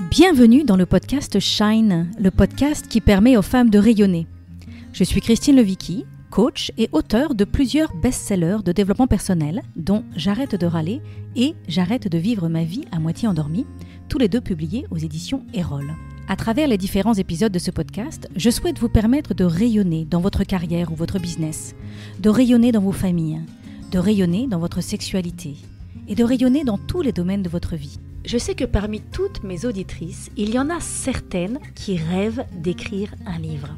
Bienvenue dans le podcast Shine, le podcast qui permet aux femmes de rayonner. Je suis Christine Levicki, coach et auteure de plusieurs best-sellers de développement personnel, dont J'arrête de râler et J'arrête de vivre ma vie à moitié endormie, tous les deux publiés aux éditions Erol. À travers les différents épisodes de ce podcast, je souhaite vous permettre de rayonner dans votre carrière ou votre business, de rayonner dans vos familles, de rayonner dans votre sexualité et de rayonner dans tous les domaines de votre vie. Je sais que parmi toutes mes auditrices, il y en a certaines qui rêvent d'écrire un livre.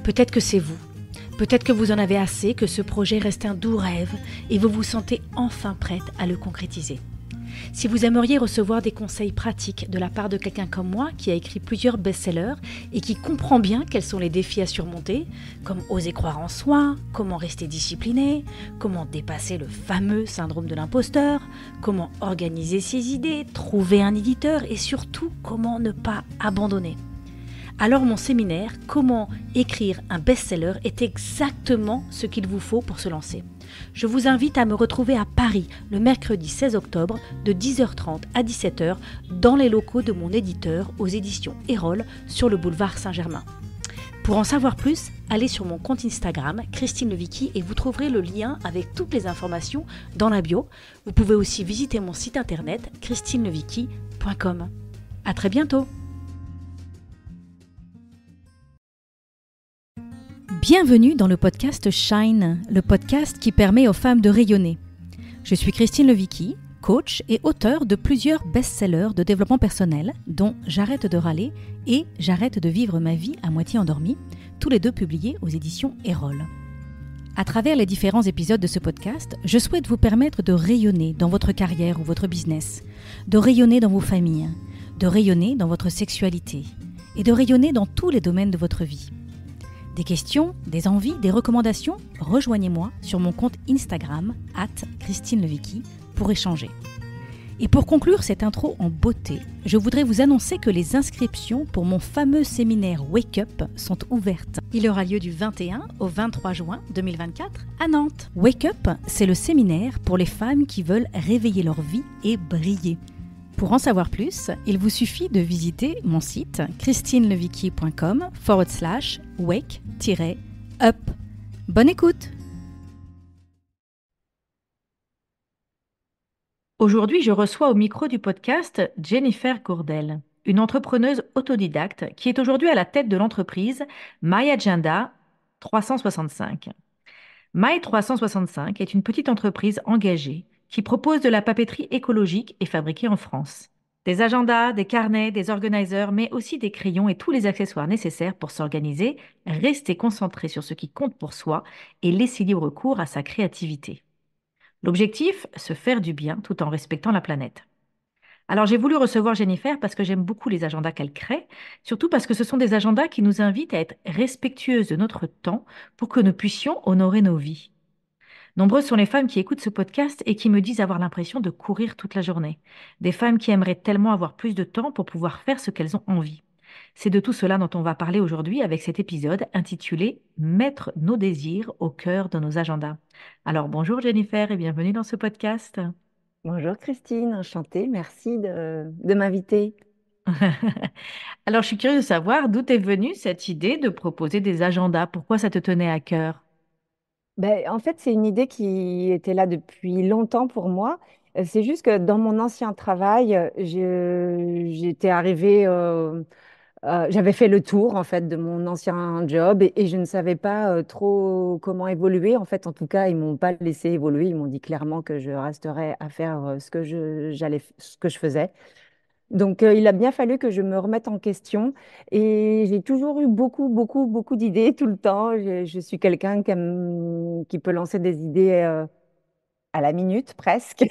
Peut-être que c'est vous. Peut-être que vous en avez assez, que ce projet reste un doux rêve et vous vous sentez enfin prête à le concrétiser. Si vous aimeriez recevoir des conseils pratiques de la part de quelqu'un comme moi qui a écrit plusieurs best-sellers et qui comprend bien quels sont les défis à surmonter, comme oser croire en soi, comment rester discipliné, comment dépasser le fameux syndrome de l'imposteur, comment organiser ses idées, trouver un éditeur et surtout comment ne pas abandonner. Alors mon séminaire « Comment écrire un best-seller » est exactement ce qu'il vous faut pour se lancer. Je vous invite à me retrouver à Paris le mercredi 16 octobre de 10h30 à 17h dans les locaux de mon éditeur aux éditions Erol sur le boulevard Saint-Germain. Pour en savoir plus, allez sur mon compte Instagram Christine Levicki et vous trouverez le lien avec toutes les informations dans la bio. Vous pouvez aussi visiter mon site internet christinelevicki.com. À très bientôt. Bienvenue dans le podcast Shine, le podcast qui permet aux femmes de rayonner. Je suis Christine Levicki, coach et auteure de plusieurs best-sellers de développement personnel, dont J'arrête de râler et J'arrête de vivre ma vie à moitié endormie, tous les deux publiés aux éditions Erol. À travers les différents épisodes de ce podcast, je souhaite vous permettre de rayonner dans votre carrière ou votre business, de rayonner dans vos familles, de rayonner dans votre sexualité et de rayonner dans tous les domaines de votre vie. Des questions, des envies, des recommandations, rejoignez-moi sur mon compte Instagram @ChristineLevicki pour échanger. Et pour conclure cette intro en beauté, je voudrais vous annoncer que les inscriptions pour mon fameux séminaire Wake Up sont ouvertes. Il aura lieu du 21 au 23 juin 2024 à Nantes. Wake Up, c'est le séminaire pour les femmes qui veulent réveiller leur vie et briller. Pour en savoir plus, il vous suffit de visiter mon site christinelevicki.com/wake-up. Bonne écoute! Aujourd'hui, je reçois au micro du podcast Jennifer Gourdel, une entrepreneuse autodidacte qui est aujourd'hui à la tête de l'entreprise My Agenda 365. My 365 est une petite entreprise engagée qui propose de la papeterie écologique et fabriquée en France. Des agendas, des carnets, des organisers, mais aussi des crayons et tous les accessoires nécessaires pour s'organiser, rester concentré sur ce qui compte pour soi et laisser libre cours à sa créativité. L'objectif, se faire du bien tout en respectant la planète. Alors j'ai voulu recevoir Jennifer parce que j'aime beaucoup les agendas qu'elle crée, surtout parce que ce sont des agendas qui nous invitent à être respectueuses de notre temps pour que nous puissions honorer nos vies. Nombreuses sont les femmes qui écoutent ce podcast et qui me disent avoir l'impression de courir toute la journée. Des femmes qui aimeraient tellement avoir plus de temps pour pouvoir faire ce qu'elles ont envie. C'est de tout cela dont on va parler aujourd'hui avec cet épisode intitulé Mettre nos désirs au cœur de nos agendas. Alors bonjour Jennifer et bienvenue dans ce podcast. Bonjour Christine, enchantée, merci de m'inviter. Alors je suis curieuse de savoir d'où est venue cette idée de proposer des agendas. Pourquoi ça te tenait à cœur? En fait, c'est une idée qui était là depuis longtemps pour moi. C'est juste que dans mon ancien travail, j'étais arrivée, j'avais fait le tour en fait de mon ancien job et je ne savais pas trop comment évoluer. En fait, en tout cas, ils m'ont pas laissé évoluer. Ils m'ont dit clairement que je resterais à faire ce que je faisais. Donc, il a bien fallu que je me remette en question et j'ai toujours eu beaucoup, beaucoup, beaucoup d'idées tout le temps. Je suis quelqu'un qui peut lancer des idées à la minute presque.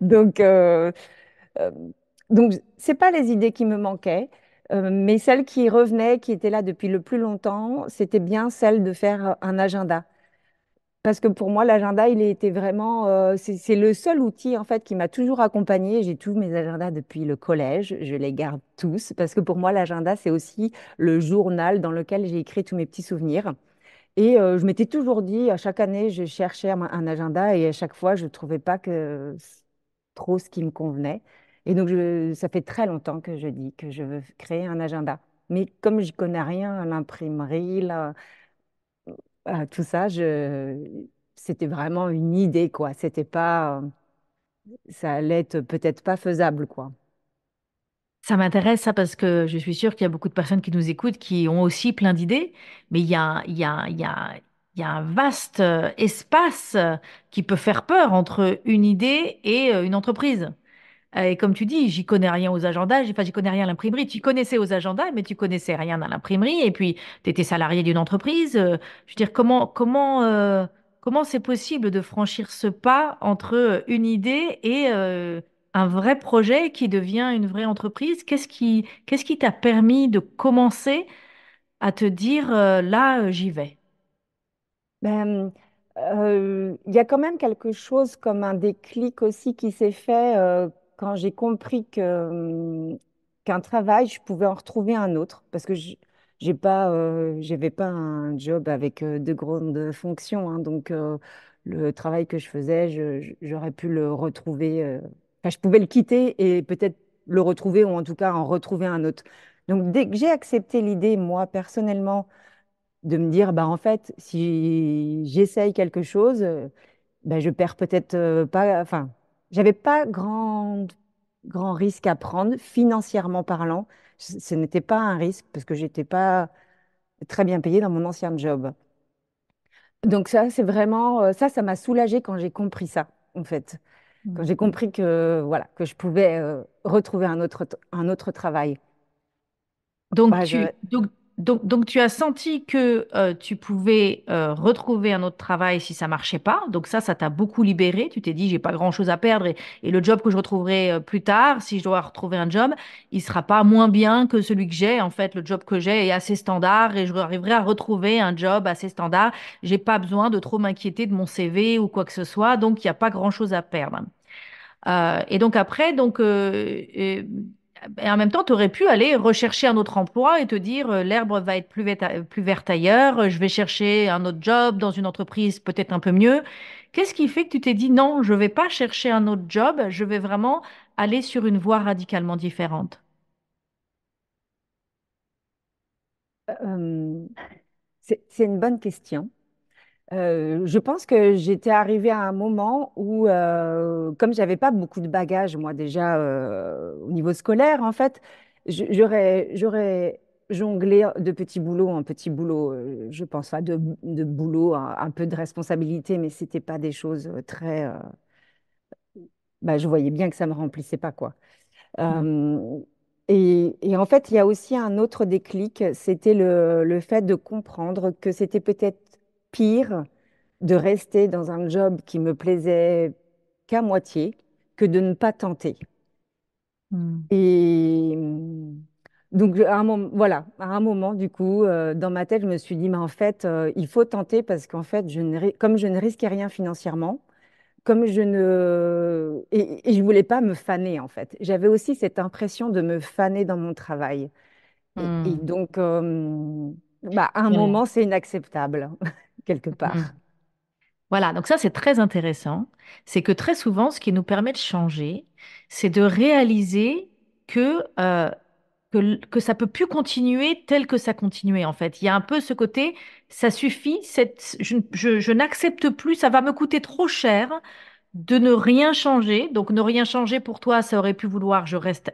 Donc, euh, donc, c'est pas les idées qui me manquaient, mais celles qui revenaient, qui étaient là depuis le plus longtemps, c'était bien celle de faire un agenda. Parce que pour moi, l'agenda, il était vraiment, c'est le seul outil en fait qui m'a toujours accompagnée. J'ai tous mes agendas depuis le collège, je les garde tous parce que pour moi, l'agenda, c'est aussi le journal dans lequel j'ai écrit tous mes petits souvenirs. Et je m'étais toujours dit, à chaque année, je cherchais un agenda et à chaque fois, je ne trouvais pas trop ce qui me convenait. Et donc, ça fait très longtemps que je dis que je veux créer un agenda. Mais comme je connais rien à l'imprimerie, là, à tout ça, c'était vraiment une idée, quoi. C'était pas, ça allait être peut-être pas faisable, quoi. Ça m'intéresse ça parce que je suis sûre qu'il y a beaucoup de personnes qui nous écoutent qui ont aussi plein d'idées, mais il y a un vaste espace qui peut faire peur entre une idée et une entreprise. Et comme tu dis, j'y connais rien aux agendas, enfin, j'y connais rien à l'imprimerie. Tu connaissais aux agendas, mais tu connaissais rien à l'imprimerie. Et puis, tu étais salarié d'une entreprise. Je veux dire, comment c'est possible de franchir ce pas entre une idée et un vrai projet qui devient une vraie entreprise? Qu'est-ce qui t'a permis de commencer à te dire, là, j'y vais? Ben, il y a quand même quelque chose comme un déclic aussi qui s'est fait quand j'ai compris qu'un travail, je pouvais en retrouver un autre. Parce que j'avais pas un job avec de grandes fonctions, hein. Donc, le travail que je faisais, j'aurais pu le retrouver. Enfin, je pouvais le quitter et peut-être le retrouver ou en tout cas en retrouver un autre. Donc, dès que j'ai accepté l'idée, moi, personnellement, de me dire, bah, en fait, si j'essaye quelque chose, bah, je perds peut-être pas, enfin, j'avais pas grand risque à prendre financièrement parlant. Ce n'était pas un risque parce que j'étais pas très bien payée dans mon ancien job. Donc ça, c'est vraiment, ça m'a soulagée quand j'ai compris ça, en fait. Quand j'ai compris que, voilà, que je pouvais retrouver un autre travail. Donc Bah, donc tu as senti que tu pouvais retrouver un autre travail si ça marchait pas. Donc ça t'a beaucoup libéré. Tu t'es dit, j'ai pas grand-chose à perdre et le job que je retrouverai plus tard, si je dois retrouver un job, il sera pas moins bien que celui que j'ai. En fait, le job que j'ai est assez standard et je arriverai à retrouver un job assez standard. J'ai pas besoin de trop m'inquiéter de mon CV ou quoi que ce soit. Donc, il n'y a pas grand-chose à perdre. Et donc après, et en même temps, tu aurais pu aller rechercher un autre emploi et te dire, l'herbe va être plus verte ailleurs, je vais chercher un autre job dans une entreprise peut-être un peu mieux. Qu'est-ce qui fait que tu t'es dit, non, je vais pas chercher un autre job, je vais vraiment aller sur une voie radicalement différente? euh, c'est une bonne question. Je pense que j'étais arrivée à un moment où, comme j'avais pas beaucoup de bagages, moi déjà au niveau scolaire, en fait, j'aurais jonglé de petits boulots en petits boulots. Je pense pas de boulot, un peu de responsabilité, mais c'était pas des choses très. Bah, je voyais bien que ça me remplissait pas, quoi. Mm. Euh, et en fait, il y a aussi un autre déclic, c'était le fait de comprendre que c'était peut-être pire de rester dans un job qui me plaisait qu'à moitié que de ne pas tenter. Mm. Et donc, à un moment, voilà, à un moment, du coup, dans ma tête, je me suis dit, mais en fait, il faut tenter parce qu'en fait, comme je ne risquais rien financièrement, comme je ne... et je voulais pas me faner, en fait. J'avais aussi cette impression de me faner dans mon travail. Et Mm. donc, bah, à un Ouais. moment, c'est inacceptable, quelque part. Mm. Voilà, donc ça c'est très intéressant. C'est que très souvent, ce qui nous permet de changer, c'est de réaliser que ça peut plus continuer tel que ça continuait en fait. Il y a un peu ce côté, ça suffit, je n'accepte plus, ça va me coûter trop cher de ne rien changer. Donc, ne rien changer pour toi, ça aurait pu vouloir je reste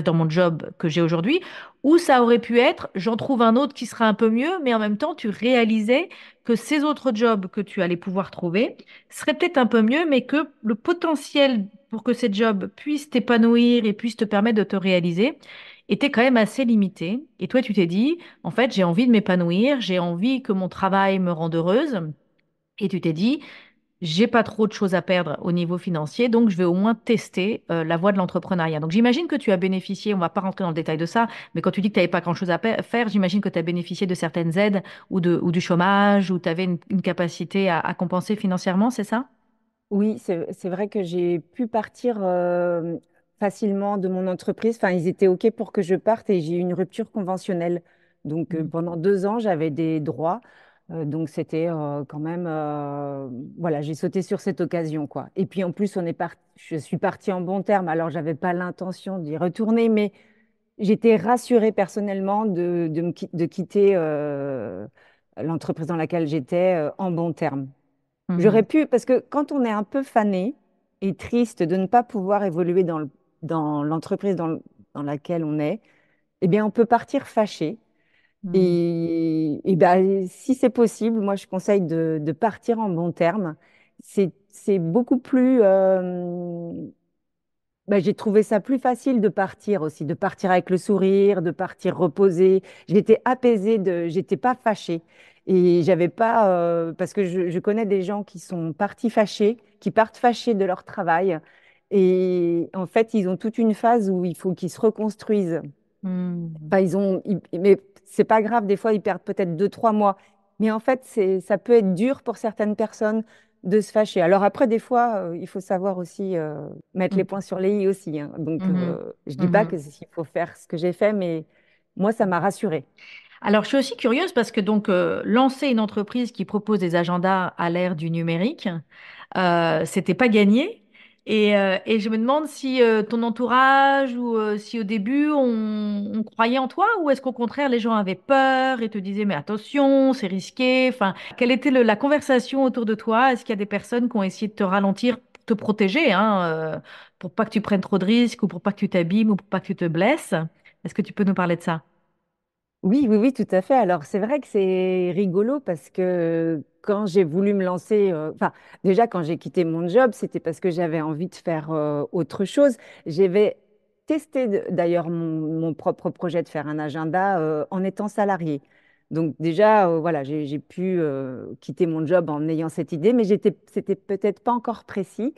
dans mon job que j'ai aujourd'hui, ou ça aurait pu être j'en trouve un autre qui sera un peu mieux, mais en même temps, tu réalisais que ces autres jobs que tu allais pouvoir trouver seraient peut-être un peu mieux, mais que le potentiel pour que ces jobs puissent t'épanouir et puissent te permettre de te réaliser était quand même assez limité. Et toi, tu t'es dit, en fait, j'ai envie de m'épanouir, j'ai envie que mon travail me rende heureuse. Et tu t'es dit, j'ai pas trop de choses à perdre au niveau financier, donc je vais au moins tester la voie de l'entrepreneuriat. Donc j'imagine que tu as bénéficié, on va pas rentrer dans le détail de ça, mais quand tu dis que tu n'avais pas grand-chose à faire, j'imagine que tu as bénéficié de certaines aides ou du chômage, ou tu avais une capacité à compenser financièrement, c'est ça? Oui, c'est vrai que j'ai pu partir facilement de mon entreprise. Enfin, ils étaient OK pour que je parte et j'ai eu une rupture conventionnelle. Donc, Mm. pendant 2 ans, j'avais des droits. Donc c'était quand même, voilà, j'ai sauté sur cette occasion, quoi. Et puis en plus, je suis partie en bon terme. Alors j'avais pas l'intention d'y retourner, mais j'étais rassurée personnellement de quitter l'entreprise dans laquelle j'étais en bon terme. J'aurais Mhm. pu, parce que quand on est un peu fané et triste de ne pas pouvoir évoluer dans l'entreprise dans laquelle on est, eh bien, on peut partir fâché. Mhm. Et ben, si c'est possible, moi, je conseille de partir en bon terme. C'est beaucoup plus, bah, j'ai trouvé ça plus facile de partir aussi, de partir avec le sourire, de partir reposer. J'étais apaisée, j'étais pas fâchée. Et j'avais pas, parce que je connais des gens qui sont partis fâchés, qui partent fâchés de leur travail. Et en fait, ils ont toute une phase où il faut qu'ils se reconstruisent. Mhm. Enfin, mais c'est pas grave, des fois, ils perdent peut-être 2, 3 mois. Mais en fait, ça peut être dur pour certaines personnes de se fâcher. Alors après, des fois, il faut savoir aussi mettre les Mhm. points sur les i aussi, hein. Donc, Mhm. je dis pas Mhm. qu'il faut faire ce que j'ai fait, mais moi, ça m'a rassurée. Alors, je suis aussi curieuse parce que donc lancer une entreprise qui propose des agendas à l'ère du numérique, c'était pas gagné. Et je me demande si ton entourage ou si au début on croyait en toi ou est-ce qu'au contraire les gens avaient peur et te disaient mais attention, c'est risqué. Enfin, quelle était la conversation autour de toi? Est-ce qu'il y a des personnes qui ont essayé de te ralentir, pour te protéger, hein, pour pas que tu prennes trop de risques ou pour pas que tu t'abîmes ou pour pas que tu te blesses? Est-ce que tu peux nous parler de ça? Oui, oui, oui, tout à fait. Alors, c'est vrai que c'est rigolo parce que quand j'ai voulu me lancer, enfin, déjà, quand j'ai quitté mon job, c'était parce que j'avais envie de faire autre chose. J'avais testé d'ailleurs mon propre projet de faire un agenda en étant salarié. Donc, déjà, voilà, j'ai pu quitter mon job en ayant cette idée, mais c'était peut-être pas encore précis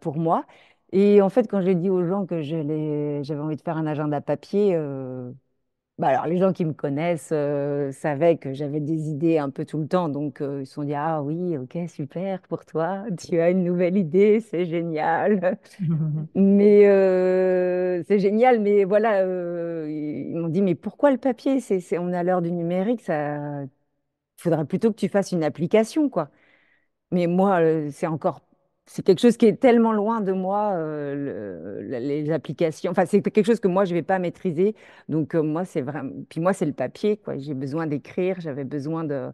pour moi. Et en fait, quand j'ai dit aux gens que j'avais envie de faire un agenda papier, bah alors, les gens qui me connaissent savaient que j'avais des idées un peu tout le temps, donc ils se sont dit, ah oui, ok, super pour toi, tu as une nouvelle idée, c'est génial. Mais c'est génial, mais voilà, ils m'ont dit, mais pourquoi le papier? On est à l'heure du numérique, ça, il faudrait plutôt que tu fasses une application, quoi. Mais moi, c'est quelque chose qui est tellement loin de moi, les applications. Enfin, c'est quelque chose que moi, je ne vais pas maîtriser. Donc, moi, c'est vraiment. Puis moi, c'est le papier, quoi. J'ai besoin d'écrire, j'avais besoin de.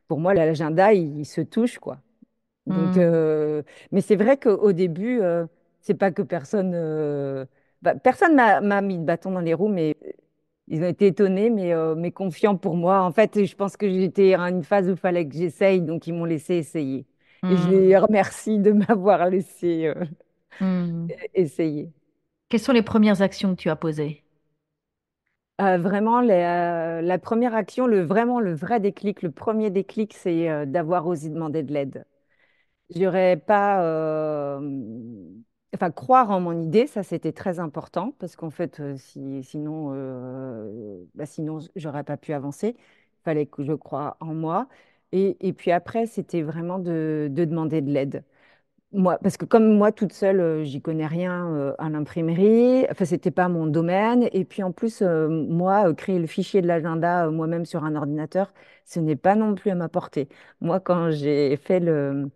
Pour moi, l'agenda, il se touche, quoi. Donc, Hmm. mais c'est vrai qu'au début, c'est pas que personne. Bah, personne m'a mis de bâton dans les roues, mais ils ont été étonnés, mais confiants pour moi. En fait, je pense que j'étais à une phase où il fallait que j'essaye, donc ils m'ont laissé essayer. Et je les Hmm. remercie de m'avoir laissé Hmm. essayer. Quelles sont les premières actions que tu as posées? Vraiment, la première action, vraiment le vrai déclic, le premier déclic, c'est d'avoir osé demander de l'aide. J'aurais pas, enfin, croire en mon idée, ça c'était très important parce qu'en fait, sinon j'aurais pas pu avancer. Il fallait que je croie en moi. Et puis après, c'était vraiment de demander de l'aide. Moi, parce que comme moi toute seule, j'y connais rien à l'imprimerie. Enfin, c'était pas mon domaine. Et puis en plus, moi, créer le fichier de l'agenda moi-même sur un ordinateur, ce n'est pas non plus à ma portée. Moi, quand j'ai fait le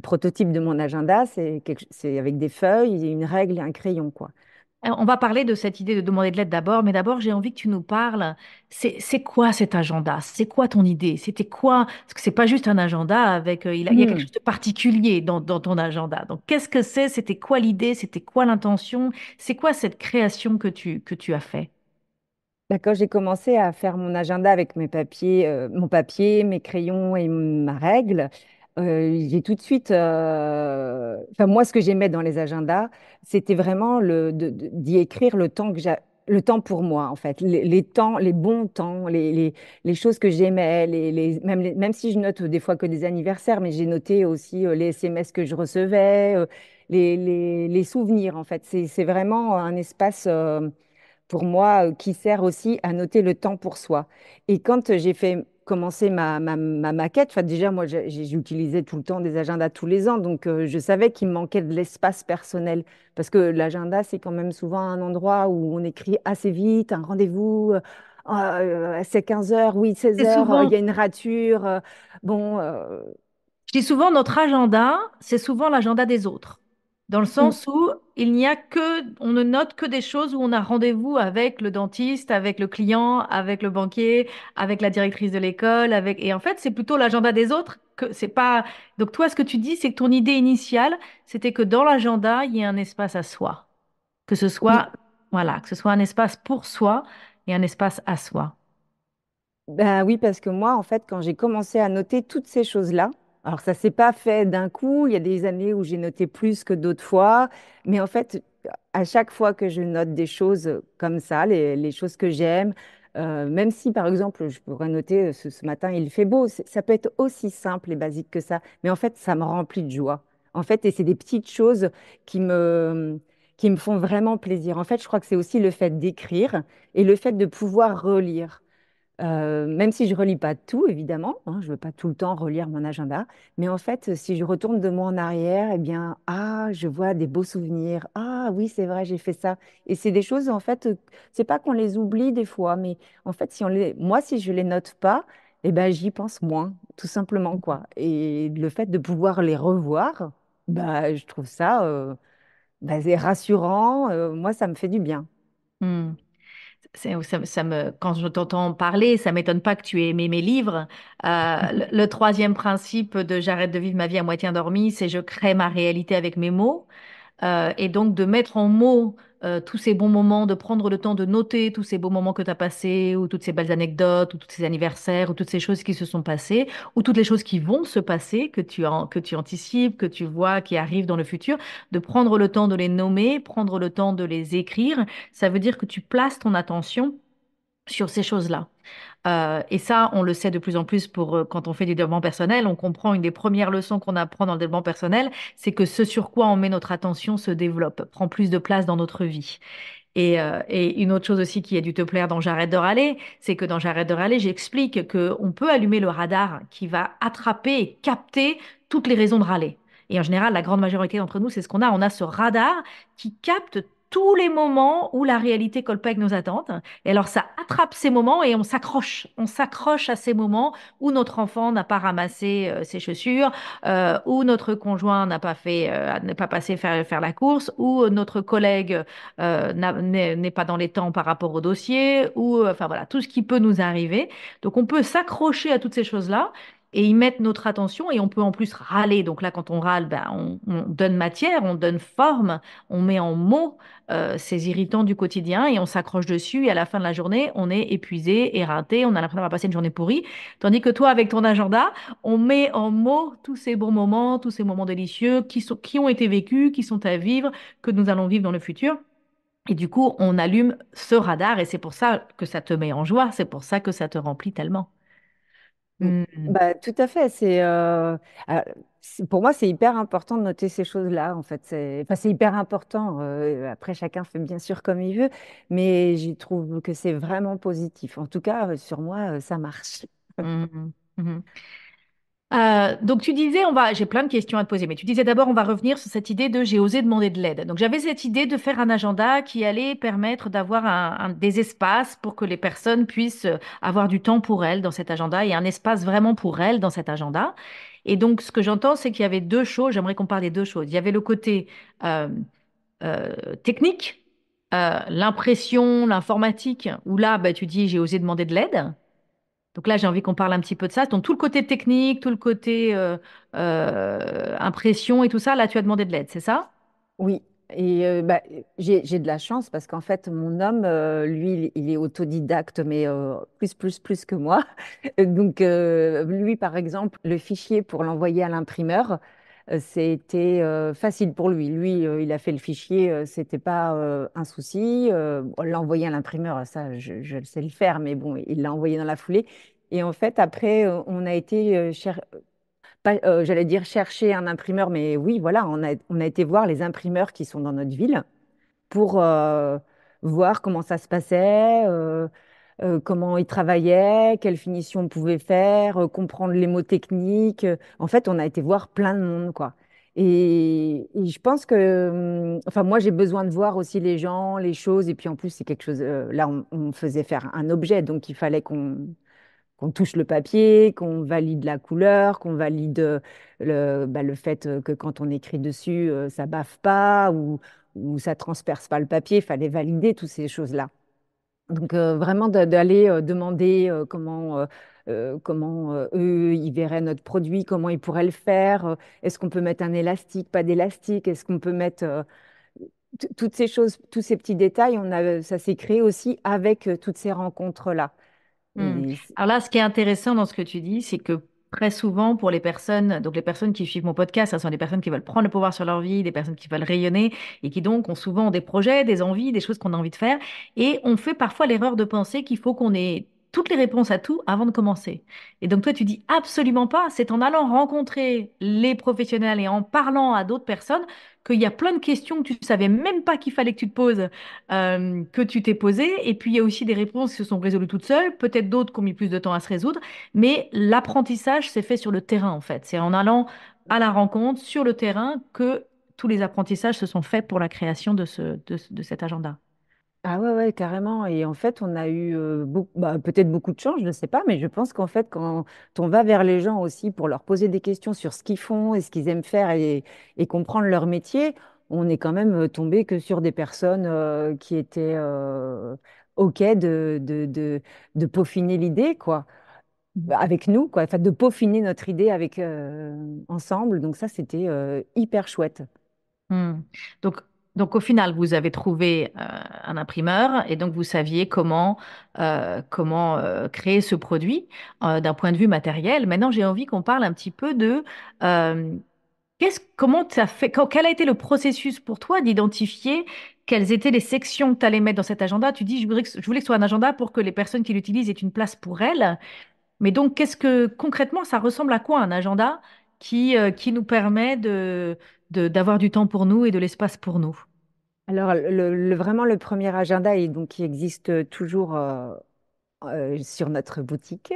prototype de mon agenda, c'est avec des feuilles, une règle et un crayon, quoi. On va parler de cette idée de demander de l'aide d'abord, mais d'abord, j'ai envie que tu nous parles. C'est quoi cet agenda? C'est quoi ton idée? C'était quoi? Parce que c'est pas juste un agenda avec, il y a quelque Hmm. chose de particulier dans ton agenda. Donc, qu'est-ce que c'est? C'était quoi l'idée? C'était quoi l'intention? C'est quoi cette création que tu as fait? Quand j'ai commencé à faire mon agenda avec mon papier, mes crayons et ma règle, j'ai tout de suite, enfin moi, ce que j'aimais dans les agendas, c'était vraiment d'y écrire le temps pour moi, en fait, les temps, les bons temps, les choses que j'aimais, même si je note des fois que des anniversaires, mais j'ai noté aussi les SMS que je recevais, les souvenirs, en fait. C'est vraiment un espace pour moi, qui sert aussi à noter le temps pour soi. Et quand j'ai fait commencer ma maquette, enfin déjà, moi, j'utilisais tout le temps des agendas tous les ans, donc je savais qu'il me manquait de l'espace personnel, parce que l'agenda, c'est quand même souvent un endroit où on écrit assez vite, un rendez-vous. C'est 15 heures, oui, 16 C'est heures, il y a souvent, une rature. Bon, je dis souvent, notre agenda, c'est souvent l'agenda des autres. Dans le mm, sens où il n'y a que, on ne note que des choses où on a rendez-vous avec le dentiste, avec le client, avec le banquier, avec la directrice de l'école, et en fait, c'est plutôt l'agenda des autres que c'est pas. Donc toi, ce que tu dis, c'est que ton idée initiale, c'était que dans l'agenda, il y ait un espace à soi, que ce oui. soit, voilà, que ce soit un espace pour soi et un espace à soi. Ben oui, parce que moi, en fait, quand j'ai commencé à noter toutes ces choses-là, alors ça s'est pas fait d'un coup, il y a des années où j'ai noté plus que d'autres fois, mais en fait, à chaque fois que je note des choses comme ça, les choses que j'aime, même si par exemple, je pourrais noter ce matin, il fait beau, ça peut être aussi simple et basique que ça, mais en fait, ça me remplit de joie. En fait, et c'est des petites choses qui qui me font vraiment plaisir. En fait, je crois que c'est aussi le fait d'écrire et le fait de pouvoir relire. Même si je relis pas tout, évidemment, hein, je ne veux pas tout le temps relire mon agenda, mais en fait, si je retourne de moi en arrière, eh bien, ah, je vois des beaux souvenirs. Ah oui, c'est vrai, j'ai fait ça. Et c'est des choses, en fait, c'est pas qu'on les oublie des fois, mais en fait, moi, si je les note pas, eh ben, j'y pense moins, tout simplement, quoi. Et le fait de pouvoir les revoir, bah, je trouve ça, bah, c'est rassurant. Moi, ça me fait du bien. Hmm. Quand je t'entends parler, ça m'étonne pas que tu aies aimé mes livres. Le troisième principe de J'arrête de vivre ma vie à moitié endormie, c'est je crée ma réalité avec mes mots. Et donc de mettre en mots tous ces bons moments, de prendre le temps de noter tous ces beaux moments que tu as passés, ou toutes ces belles anecdotes, ou tous ces anniversaires, ou toutes ces choses qui se sont passées, ou toutes les choses qui vont se passer, que tu anticipes, que tu vois, qui arrivent dans le futur, de prendre le temps de les nommer, prendre le temps de les écrire, ça veut dire que tu places ton attention sur ces choses-là. Et ça, on le sait de plus en plus pour quand on fait du développement personnel. On comprend une des premières leçons qu'on apprend dans le développement personnel, c'est que ce sur quoi on met notre attention se développe, prend plus de place dans notre vie. Et une autre chose aussi qui a dû te plaire dans J'arrête de râler, c'est que dans J'arrête de râler, j'explique qu'on peut allumer le radar qui va attraper et capter toutes les raisons de râler. Et en général, la grande majorité d'entre nous, c'est ce qu'on a. On a ce radar qui capte tous les moments où la réalité colle pas avec nos attentes. Et alors, ça attrape ces moments et on s'accroche. On s'accroche à ces moments où notre enfant n'a pas ramassé ses chaussures, où notre conjoint n'est pas passé faire la course, où notre collègue n'est pas dans les temps par rapport au dossier, ou enfin voilà, tout ce qui peut nous arriver. Donc on peut s'accrocher à toutes ces choses-là et y mettre notre attention et on peut en plus râler. Donc là, quand on râle, ben, on donne matière, on donne forme, on met en mots ces irritants du quotidien et on s'accroche dessus et à la fin de la journée, on est épuisé, éreinté, on a l'impression d'avoir passé une journée pourrie. Tandis que toi, avec ton agenda, on met en mots tous ces bons moments, tous ces moments délicieux qui ont été vécus, qui sont à vivre, que nous allons vivre dans le futur. Et du coup, on allume ce radar et c'est pour ça que ça te met en joie, c'est pour ça que ça te remplit tellement. Mm. Hmm. Bah, tout à fait. Pour moi, c'est hyper important de noter ces choses-là. En fait, enfin, c'est hyper important. Après, chacun fait bien sûr comme il veut, mais je trouve que c'est vraiment positif. En tout cas, sur moi, ça marche. Mhm. Mhm. Donc tu disais, j'ai plein de questions à te poser, mais tu disais d'abord, on va revenir sur cette idée de j'ai osé demander de l'aide. Donc j'avais cette idée de faire un agenda qui allait permettre d'avoir des espaces pour que les personnes puissent avoir du temps pour elles dans cet agenda et un espace vraiment pour elles dans cet agenda. Et donc ce que j'entends, c'est qu'il y avait deux choses, j'aimerais qu'on parle des deux choses. Il y avait le côté euh, technique, l'impression, l'informatique, où là, bah, tu dis j'ai osé demander de l'aide. Donc là, j'ai envie qu'on parle un petit peu de ça. Donc tout le côté technique, tout le côté impression et tout ça, là, tu as demandé de l'aide, c'est ça? Oui, et bah, j'ai de la chance parce qu'en fait, mon homme, lui, il est autodidacte, mais plus que moi. Donc, lui, par exemple, le fichier pour l'envoyer à l'imprimeur, c'était facile pour lui. Lui, il a fait le fichier, c'était pas un souci. Bon, l'envoyer à l'imprimeur, ça, je le sais le faire, mais bon, il l'a envoyé dans la foulée. Et en fait, après, on a été j'allais dire chercher un imprimeur, mais oui, voilà, on a été voir les imprimeurs qui sont dans notre ville pour voir comment ça se passait, comment ils travaillaient, quelle finition on pouvait faire, comprendre les mots techniques. En fait, on a été voir plein de monde, quoi. Et je pense que, enfin, moi, j'ai besoin de voir aussi les gens, les choses. Et puis, en plus, c'est quelque chose. Là, on me faisait faire un objet, donc il fallait qu'on touche le papier, qu'on valide la couleur, qu'on valide le fait que quand on écrit dessus, ça baffe pas ou ça transperce pas le papier. Il fallait valider toutes ces choses-là. Donc vraiment d'aller demander comment eux ils verraient notre produit, comment ils pourraient le faire, est-ce qu'on peut mettre un élastique, pas d'élastique, est-ce qu'on peut mettre toutes ces choses, tous ces petits détails, ça s'est créé aussi avec toutes ces rencontres-là. Hmm. Et Alors là, ce qui est intéressant dans ce que tu dis, c'est que très souvent, pour les personnes, donc les personnes qui suivent mon podcast, ce sont des personnes qui veulent prendre le pouvoir sur leur vie, des personnes qui veulent rayonner et qui donc ont souvent des projets, des envies, des choses qu'on a envie de faire. Et on fait parfois l'erreur de penser qu'il faut qu'on ait toutes les réponses à tout avant de commencer. Et donc toi, tu dis absolument pas, c'est en allant rencontrer les professionnels et en parlant à d'autres personnes qu'il y a plein de questions que tu savais même pas qu'il fallait que tu te poses que tu t'es posé. Et puis, il y a aussi des réponses qui se sont résolues toutes seules, peut-être d'autres qui ont mis plus de temps à se résoudre. Mais l'apprentissage s'est fait sur le terrain, en fait. C'est en allant à la rencontre, sur le terrain, que tous les apprentissages se sont faits pour la création de cet agenda. ah ouais, ouais, carrément. Et en fait, on a eu peut-être beaucoup de chance, je ne sais pas, mais je pense qu'en fait, quand on va vers les gens aussi pour leur poser des questions sur ce qu'ils font et ce qu'ils aiment faire et comprendre leur métier, on est quand même tombé que sur des personnes qui étaient OK de peaufiner l'idée, quoi, avec nous, quoi, enfin, de peaufiner notre idée avec, ensemble. Donc ça, c'était hyper chouette. Hmm. Donc, donc, au final, vous avez trouvé un imprimeur et donc vous saviez comment créer ce produit d'un point de vue matériel. Maintenant, j'ai envie qu'on parle un petit peu de euh, comment tu as fait, quel a été le processus pour toi d'identifier quelles étaient les sections que tu allais mettre dans cet agenda? Tu dis, je voulais que ce soit un agenda pour que les personnes qui l'utilisent aient une place pour elles. Mais donc, concrètement, ça ressemble à quoi un agenda qui nous permet d'avoir du temps pour nous et de l'espace pour nous? Alors, vraiment, le premier agenda, et donc qui existe toujours sur notre boutique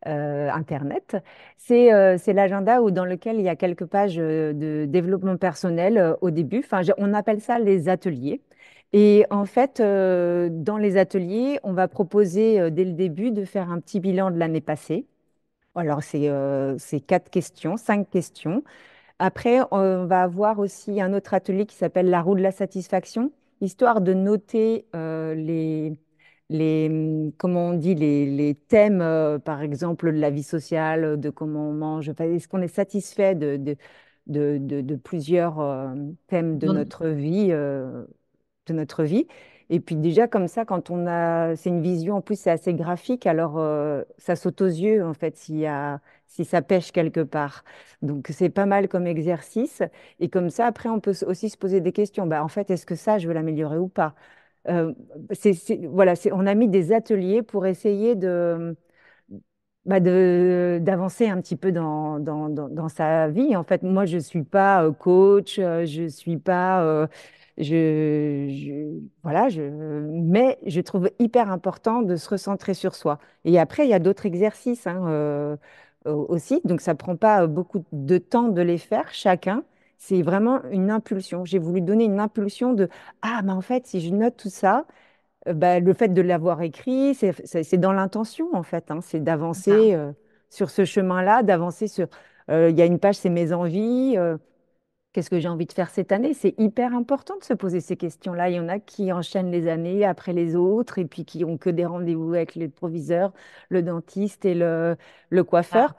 Internet. C'est l'agenda dans lequel il y a quelques pages de développement personnel au début. Enfin, on appelle ça les ateliers. Et en fait, dans les ateliers, on va proposer dès le début de faire un petit bilan de l'année passée. Alors, c'est 4 questions, 5 questions. Après, on va avoir aussi un autre atelier qui s'appelle la roue de la satisfaction, histoire de noter comment on dit, les thèmes, par exemple, de la vie sociale, de comment on mange. Enfin, est-ce qu'on est satisfait de plusieurs thèmes de notre vie. Et puis déjà comme ça, quand on a, c'est une vision, en plus c'est assez graphique, alors ça saute aux yeux en fait si ça pêche quelque part. Donc c'est pas mal comme exercice. Et comme ça, après, on peut aussi se poser des questions. Bah, en fait, est-ce que ça, je veux l'améliorer ou pas? Euh, voilà, on a mis des ateliers pour essayer d'avancer un petit peu dans sa vie. En fait, moi, je ne suis pas coach, je suis pas. Voilà, mais je trouve hyper important de se recentrer sur soi. Et après, il y a d'autres exercices hein, aussi. Donc, ça ne prend pas beaucoup de temps de les faire chacun. C'est vraiment une impulsion. J'ai voulu donner une impulsion de, ah, mais en fait, si je note tout ça, bah, le fait de l'avoir écrit, c'est dans l'intention, en fait, hein, c'est C'est ça. d'avancer sur ce chemin-là, d'avancer sur... Il y a une page, c'est mes envies. Qu'est-ce que j'ai envie de faire cette année? C'est hyper important de se poser ces questions-là. Il y en a qui enchaînent les années après les autres et puis qui ont que des rendez-vous avec le proviseur, le dentiste et le Ah. coiffeur.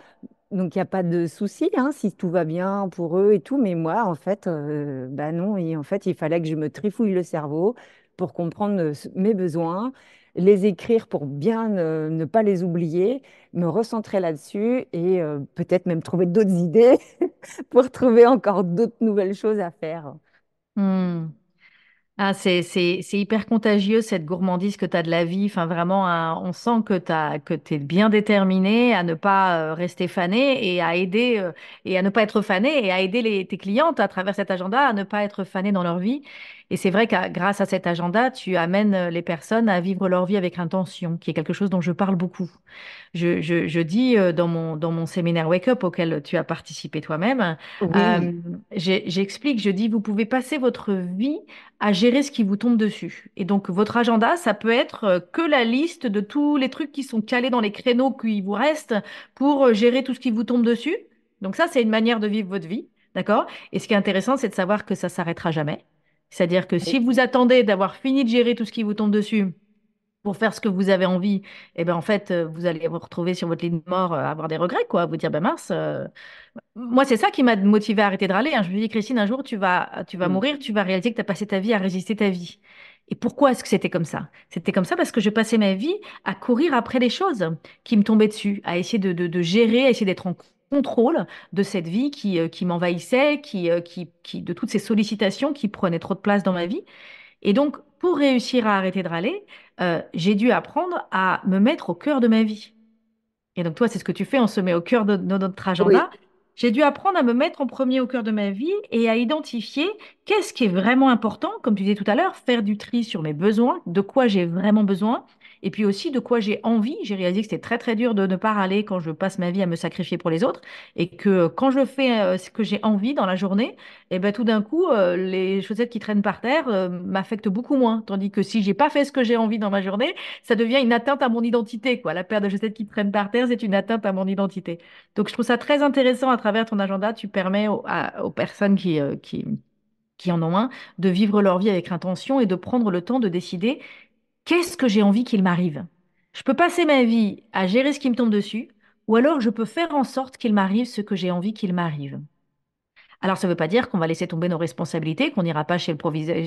Donc, il n'y a pas de souci hein, si tout va bien pour eux et tout. Mais moi, en fait, bah non. Et en fait, il fallait que je me trifouille le cerveau pour comprendre mes besoins, les écrire pour bien ne pas les oublier, me recentrer là-dessus et peut-être même trouver d'autres idées pour trouver encore d'autres nouvelles choses à faire. Hmm. Ah, c'est hyper contagieux cette gourmandise que tu as de la vie. Enfin, vraiment, on sent que tu es bien déterminé à ne pas rester fané et à aider et à ne pas être fané et à aider tes clientes à travers cet agenda à ne pas être fané dans leur vie. Et c'est vrai que grâce à cet agenda, tu amènes les personnes à vivre leur vie avec intention, qui est quelque chose dont je parle beaucoup. Je dis dans mon séminaire Wake Up auquel tu as participé toi-même, Oui, euh, j'explique, je dis, vous pouvez passer votre vie à gérer ce qui vous tombe dessus. Et donc, votre agenda, ça peut être que la liste de tous les trucs qui sont calés dans les créneaux qui vous restent pour gérer tout ce qui vous tombe dessus. Donc ça, c'est une manière de vivre votre vie, d'accord? Et ce qui est intéressant, c'est de savoir que ça s'arrêtera jamais. C'est-à-dire que si vous attendez d'avoir fini de gérer tout ce qui vous tombe dessus pour faire ce que vous avez envie, et ben en fait, vous allez vous retrouver sur votre lit de mort, avoir des regrets, quoi. Vous dire, ben mince, moi, c'est ça qui m'a motivé à arrêter de râler, hein. Je me dis, Christine, un jour, tu vas mm, mourir, tu vas réaliser que tu as passé ta vie à résister ta vie. Et pourquoi est-ce que c'était comme ça? C'était comme ça parce que je passais ma vie à courir après les choses qui me tombaient dessus, à essayer de gérer, à essayer d'être en contrôle de cette vie qui m'envahissait, de toutes ces sollicitations qui prenaient trop de place dans ma vie. Et donc, pour réussir à arrêter de râler, j'ai dû apprendre à me mettre au cœur de ma vie. Et donc, toi, c'est ce que tu fais, on se met au cœur de notre oui. agenda. J'ai dû apprendre à me mettre en premier au cœur de ma vie et à identifier qu'est-ce qui est vraiment important, comme tu disais tout à l'heure, faire du tri sur mes besoins, de quoi j'ai vraiment besoin, et puis aussi de quoi j'ai envie. J'ai réalisé que c'était très, très dur de ne pas râler quand je passe ma vie à me sacrifier pour les autres, et que quand je fais ce que j'ai envie dans la journée, et ben tout d'un coup, les chaussettes qui traînent par terre m'affectent beaucoup moins. Tandis que si j'ai pas fait ce que j'ai envie dans ma journée, ça devient une atteinte à mon identité, quoi. La paire de chaussettes qui traînent par terre, c'est une atteinte à mon identité. Donc, je trouve ça très intéressant à travers ton agenda. Tu permets aux personnes qui en ont un de vivre leur vie avec intention et de prendre le temps de décider qu'est-ce que j'ai envie qu'il m'arrive. Je peux passer ma vie à gérer ce qui me tombe dessus, ou alors je peux faire en sorte qu'il m'arrive ce que j'ai envie qu'il m'arrive. Alors, ça ne veut pas dire qu'on va laisser tomber nos responsabilités, qu'on n'ira pas chez le proviseur,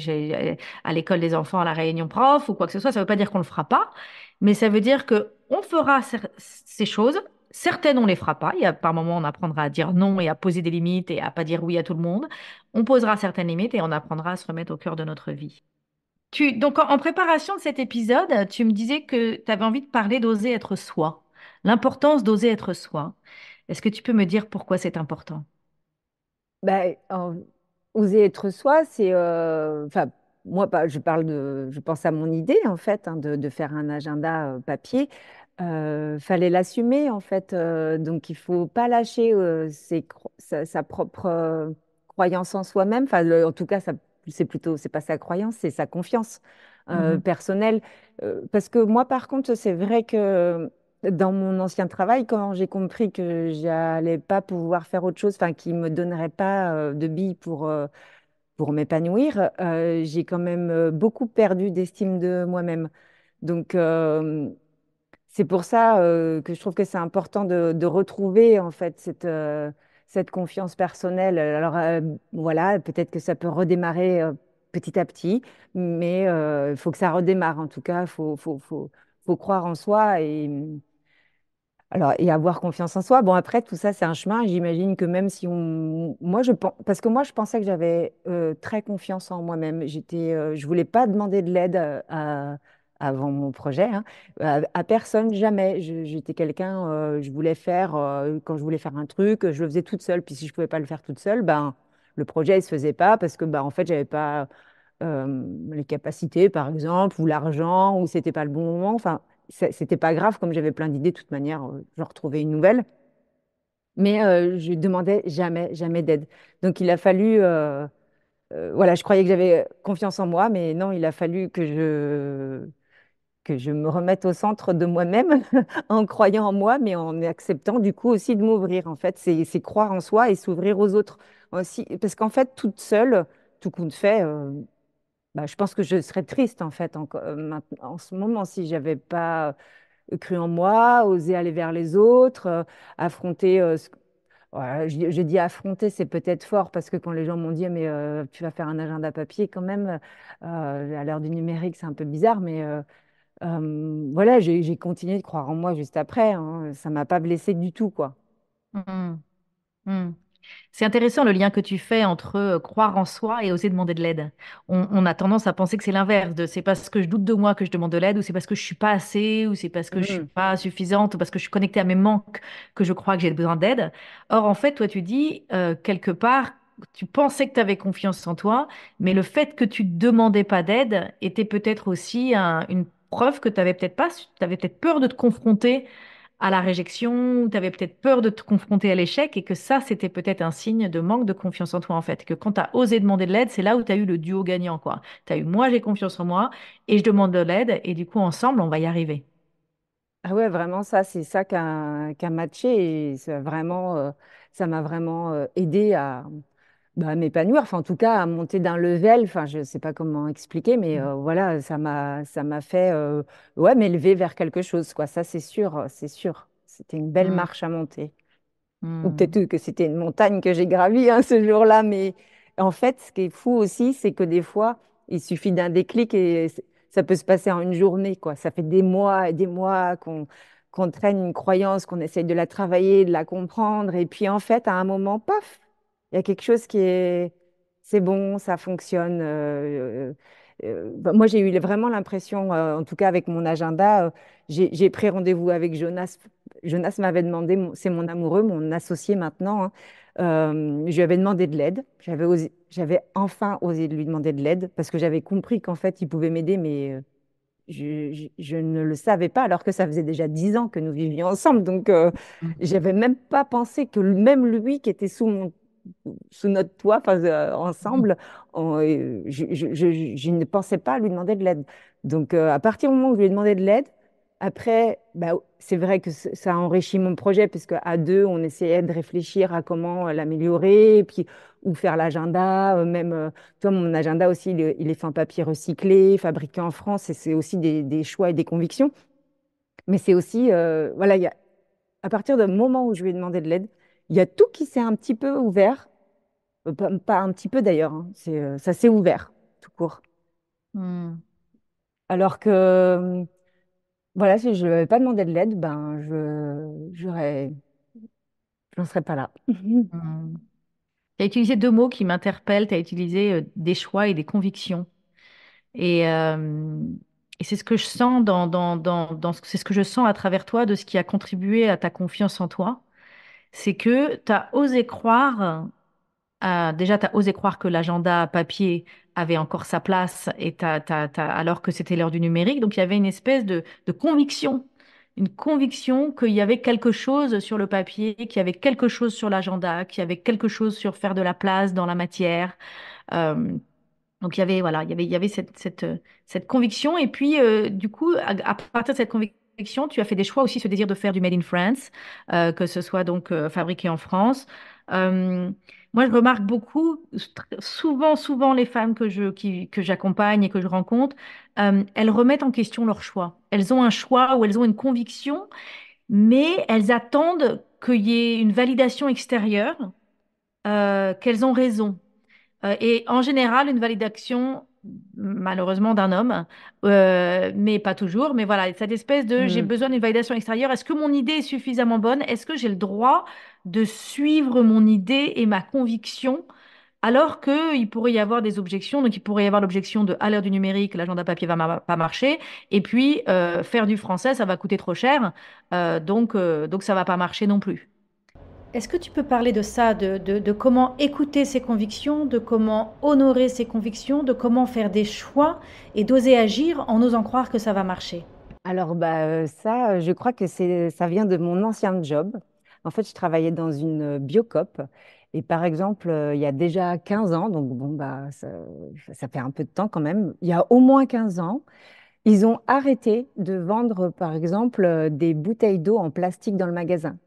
à l'école des enfants, à la réunion prof ou quoi que ce soit. Ça ne veut pas dire qu'on ne le fera pas, mais ça veut dire que on fera ces choses. Certaines, on ne les fera pas. Par moments, on apprendra à dire non et à poser des limites et à pas dire oui à tout le monde. On posera certaines limites et on apprendra à se remettre au cœur de notre vie. Donc, en préparation de cet épisode, tu me disais que tu avais envie de parler d'oser être soi, l'importance d'oser être soi. Est-ce que tu peux me dire pourquoi c'est important? Ben, oser être soi, c'est, enfin, moi, je pense à mon idée en fait, hein, de faire un agenda papier. Fallait l'assumer en fait. Donc, il faut pas lâcher sa propre croyance en soi-même. Enfin, en tout cas, c'est pas sa croyance, c'est sa confiance Mhm. personnelle. Parce que moi, par contre, c'est vrai que dans mon ancien travail, quand j'ai compris que j'allais pas pouvoir faire autre chose, enfin, qui me donnerait pas de billes pour m'épanouir, j'ai quand même beaucoup perdu d'estime de moi-même. Donc, c'est pour ça que je trouve que c'est important de retrouver en fait cette confiance personnelle. Alors voilà, peut-être que ça peut redémarrer petit à petit, mais il faut que ça redémarre. En tout cas, faut croire en soi et avoir confiance en soi. Bon, après, tout ça, c'est un chemin. J'imagine que même si on... Moi, je pense... Parce que moi, je pensais que j'avais très confiance en moi-même. Je voulais pas demander de l'aide avant mon projet, hein, à personne, jamais. J'étais quelqu'un, je voulais faire... quand je voulais faire un truc, je le faisais toute seule. Puis si je pouvais pas le faire toute seule, ben, le projet, il se faisait pas parce que, ben, en fait, j'avais pas les capacités, par exemple, ou l'argent, ou c'était pas le bon moment. Enfin, c'était pas grave, comme j'avais plein d'idées, de toute manière, je retrouvais une nouvelle. Mais je demandais jamais, jamais d'aide. Donc il a fallu, voilà, je croyais que j'avais confiance en moi, mais non, il a fallu que je me remette au centre de moi-même en croyant en moi, mais en acceptant du coup aussi de m'ouvrir. En fait, c'est croire en soi et s'ouvrir aux autres aussi. Parce qu'en fait, toute seule, tout compte fait, bah, je pense que je serais triste en fait en ce moment si j'avais pas cru en moi, osé aller vers les autres, affronter. Ouais, je dis affronter, c'est peut-être fort parce que quand les gens m'ont dit mais tu vas faire un agenda papier quand même, à l'heure du numérique c'est un peu bizarre, mais voilà, j'ai continué de croire en moi juste après, hein. Ça m'a pas blessée du tout quoi. Mhm. Mhm. C'est intéressant le lien que tu fais entre croire en soi et oser demander de l'aide. On a tendance à penser que c'est l'inverse, de c'est parce que je doute de moi que je demande de l'aide, ou c'est parce que je suis pas assez, ou c'est parce que je suis Mhm. pas suffisante, ou parce que je suis connectée à mes manques que je crois que j'ai besoin d'aide. Or, en fait, toi, tu dis quelque part, tu pensais que tu avais confiance en toi, mais le fait que tu ne demandais pas d'aide était peut-être aussi une preuve que tu avais peut-être pas, tu avais peut-être peur de te confronter à la réjection, ou tu avais peut-être peur de te confronter à l'échec, et que ça, c'était peut-être un signe de manque de confiance en toi, en fait. Que quand tu as osé demander de l'aide, c'est là où tu as eu le duo gagnant, quoi. Tu as eu moi, j'ai confiance en moi, et je demande de l'aide, et du coup, ensemble, on va y arriver. Ah ouais, vraiment, ça, c'est ça qui a matché et ça m'a vraiment aidé à bah, m'épanouir, enfin, en tout cas, à monter d'un level. Enfin, je ne sais pas comment expliquer, mais voilà, ça m'a fait ouais, m'élever vers quelque chose, quoi. Ça, c'est sûr, c'est sûr. C'était une belle Mm, marche à monter. Ou mm, peut-être que c'était une montagne que j'ai gravie hein, ce jour-là. Mais en fait, ce qui est fou aussi, c'est que des fois, il suffit d'un déclic et ça peut se passer en une journée, quoi. Ça fait des mois et des mois qu'on traîne une croyance, qu'on essaye de la travailler, de la comprendre. Et puis, en fait, à un moment, paf, il y a quelque chose c'est bon, ça fonctionne. Bah, moi, j'ai eu vraiment l'impression, en tout cas avec mon agenda, j'ai pris rendez-vous avec Jonas. Jonas m'avait demandé, c'est mon amoureux, mon associé maintenant, hein, je lui avais demandé de l'aide. J'avais enfin osé de lui demander de l'aide parce que j'avais compris qu'en fait, il pouvait m'aider, mais je ne le savais pas alors que ça faisait déjà 10 ans que nous vivions ensemble. Donc, mm, j'avais même pas pensé que même lui qui était sous notre toit, enfin, mm. ensemble, je ne pensais pas à lui demander de l'aide. Donc, à partir du moment où je lui ai demandé de l'aide, après, bah, c'est vrai que ça a enrichi mon projet, puisque à deux, on essayait de réfléchir à comment l'améliorer, et puis ou faire l'agenda, même, toi, mon agenda aussi, il est fait en papier recyclé, fabriqué en France, et c'est aussi des choix et des convictions. Mais c'est aussi, voilà, à partir du moment où je lui ai demandé de l'aide, il y a tout qui s'est un petit peu ouvert. Pas un petit peu d'ailleurs, hein. Ça s'est ouvert, tout court. Mm, Alors que, voilà, si je n'avais pas demandé de l'aide, ben, je n'en serais pas là. mm. Tu as utilisé deux mots qui m'interpellent. Tu as utilisé des choix et des convictions. Et, euh, et c'est ce que je sens c'est ce que je sens à travers toi de ce qui a contribué à ta confiance en toi. C'est que tu as osé croire, déjà tu as osé croire que l'agenda papier avait encore sa place alors que c'était l'heure du numérique. Donc il y avait une espèce de conviction. Une conviction qu'il y avait quelque chose sur le papier, qu'il y avait quelque chose sur l'agenda, qu'il y avait quelque chose sur faire de la place dans la matière. Euh, donc il y avait voilà, il y avait cette conviction et puis du coup à partir de cette conviction, tu as fait des choix aussi, ce désir de faire du Made in France, que ce soit donc fabriqué en France. Euh, Moi je remarque beaucoup souvent les femmes que j'accompagne et que je rencontre, elles remettent en question leur choix. Elles ont un choix ou elles ont une conviction, mais elles attendent qu'il y ait une validation extérieure, qu'elles ont raison. Et en général, une validation, malheureusement, d'un homme, mais pas toujours. Mais voilà, cette espèce de j'ai Mm. besoin d'une validation extérieure. Est-ce que mon idée est suffisamment bonne? Est-ce que j'ai le droit de suivre mon idée et ma conviction? Alors qu'il pourrait y avoir des objections, donc il pourrait y avoir l'objection de à l'heure du numérique, l'agenda papier va pas marcher, et puis faire du français, ça va coûter trop cher, donc ça va pas marcher non plus. Est-ce que tu peux parler de ça, de comment écouter ses convictions, de comment honorer ses convictions, de comment faire des choix et d'oser agir en osant croire que ça va marcher? Alors, bah, ça, je crois que ça vient de mon ancien job. En fait, je travaillais dans une biocoop. Et par exemple, il y a déjà 15 ans, donc bon, bah, ça fait un peu de temps quand même, il y a au moins 15 ans, ils ont arrêté de vendre, par exemple, des bouteilles d'eau en plastique dans le magasin.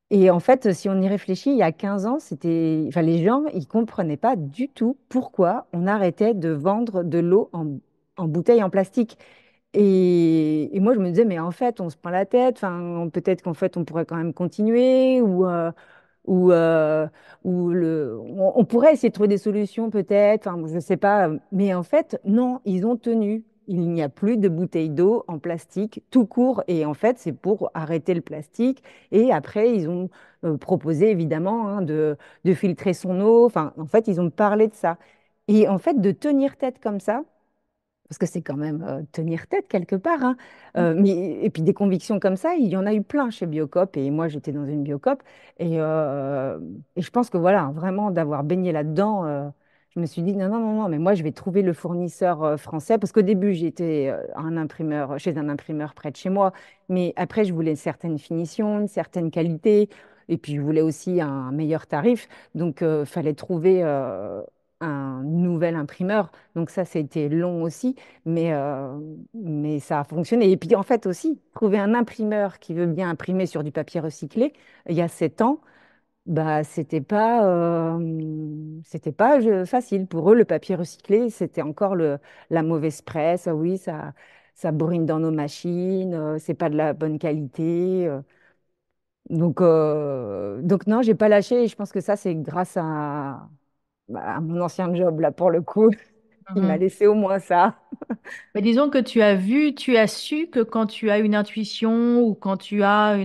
Et en fait, si on y réfléchit, il y a 15 ans, enfin, les gens, ils comprenaient pas du tout pourquoi on arrêtait de vendre de l'eau en bouteille en plastique. Et moi, je me disais, mais en fait, on se prend la tête. Enfin, peut-être qu'en fait, on pourrait quand même continuer ou, euh, on pourrait essayer de trouver des solutions peut-être. Enfin, je ne sais pas. Mais en fait, non, ils ont tenu. Il n'y a plus de bouteilles d'eau en plastique tout court. Et en fait, c'est pour arrêter le plastique. Et après, ils ont proposé évidemment hein, de filtrer son eau. Enfin, en fait, ils ont parlé de ça. Et en fait, de tenir tête comme ça. parce que c'est quand même tenir tête quelque part, hein. Et puis des convictions comme ça, il y en a eu plein chez Biocop, et moi j'étais dans une Biocop, et je pense que voilà, vraiment d'avoir baigné là-dedans, je me suis dit non, non, non, non, mais moi je vais trouver le fournisseur français, parce qu'au début j'étais chez un imprimeur près de chez moi, mais après je voulais une certaine finition, une certaine qualité, et puis je voulais aussi un meilleur tarif, donc il fallait trouver un nouvel imprimeur. Donc ça, c'était long aussi, mais, euh, mais ça a fonctionné. Et puis en fait aussi, trouver un imprimeur qui veut bien imprimer sur du papier recyclé, il y a 7 ans, bah, c'était pas facile. Pour eux, le papier recyclé, c'était encore la mauvaise presse. Ah oui, ça bourrine dans nos machines, c'est pas de la bonne qualité. Donc non, j'ai pas lâché. Et je pense que ça, c'est grâce à mon ancien job, là, pour le coup. Il m'a Mhm. laissé au moins ça. Mais disons que tu as vu, tu as su que quand tu as une intuition ou quand tu as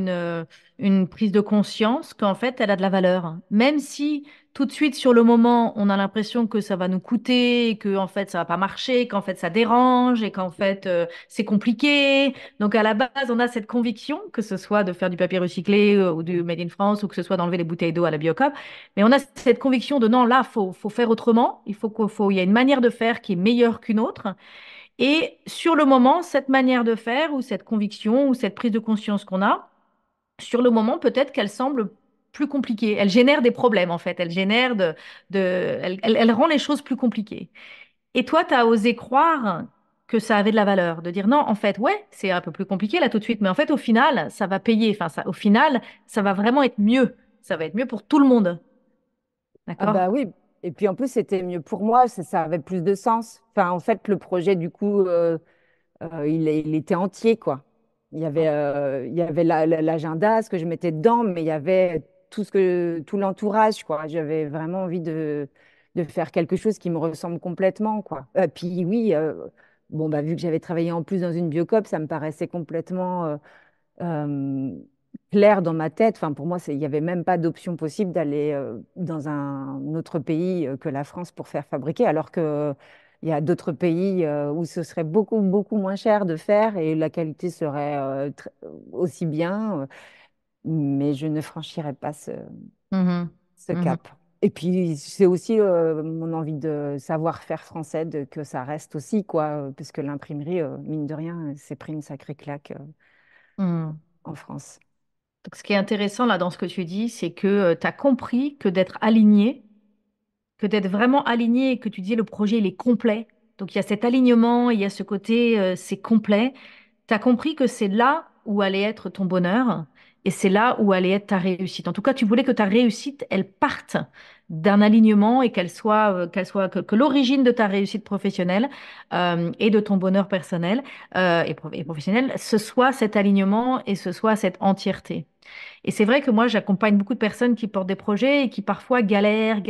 une prise de conscience, qu'en fait, elle a de la valeur. Même si tout de suite, sur le moment, on a l'impression que ça va nous coûter, et que en fait, ça va pas marcher, qu'en fait, ça dérange et qu'en fait, c'est compliqué. Donc, à la base, on a cette conviction, que ce soit de faire du papier recyclé ou du Made in France ou que ce soit d'enlever les bouteilles d'eau à la Biocop. Mais on a cette conviction de non, là, faut faire autrement. Il y a une manière de faire qui est meilleure qu'une autre. Et sur le moment, cette manière de faire ou cette conviction ou cette prise de conscience qu'on a, sur le moment, peut-être qu'elle semble plus compliquée. Elle génère des problèmes, en fait. Elle génère elle rend les choses plus compliquées. Et toi, tu as osé croire que ça avait de la valeur, de dire non, en fait, ouais, c'est un peu plus compliqué là tout de suite, mais en fait, au final, ça va payer. Enfin, au final, ça va vraiment être mieux. Ça va être mieux pour tout le monde. Ah D'accord? bah oui. Et puis en plus, c'était mieux pour moi, ça avait plus de sens. Enfin, en fait, le projet, du coup, il était entier, quoi. Il y avait l'agenda, ce que je mettais dedans, mais il y avait tout l'entourage, quoi. J'avais vraiment envie de faire quelque chose qui me ressemble complètement, quoi. Puis oui, bon, bah, vu que j'avais travaillé en plus dans une biocop, ça me paraissait complètement euh, clair dans ma tête. Enfin, pour moi, il n'y avait même pas d'option possible d'aller dans un autre pays que la France pour faire fabriquer, alors que il y a d'autres pays où ce serait beaucoup, beaucoup moins cher de faire et la qualité serait aussi bien, mais je ne franchirais pas Mhm. ce Mhm. cap. Et puis, c'est aussi mon envie de savoir-faire français, que ça reste aussi, quoi, parce que l'imprimerie, mine de rien, s'est pris une sacrée claque Mhm. en France. Donc, ce qui est intéressant là dans ce que tu dis, c'est que tu as compris que d'être aligné, que d'être vraiment aligné et que tu dis le projet il est complet. Donc il y a cet alignement, il y a ce côté c'est complet. Tu as compris que c'est là où allait être ton bonheur et c'est là où allait être ta réussite. En tout cas, tu voulais que ta réussite, elle parte d'un alignement et que l'origine de ta réussite professionnelle et de ton bonheur personnel et professionnel, ce soit cet alignement et ce soit cette entièreté. Et c'est vrai que moi, j'accompagne beaucoup de personnes qui portent des projets et qui parfois galèrent,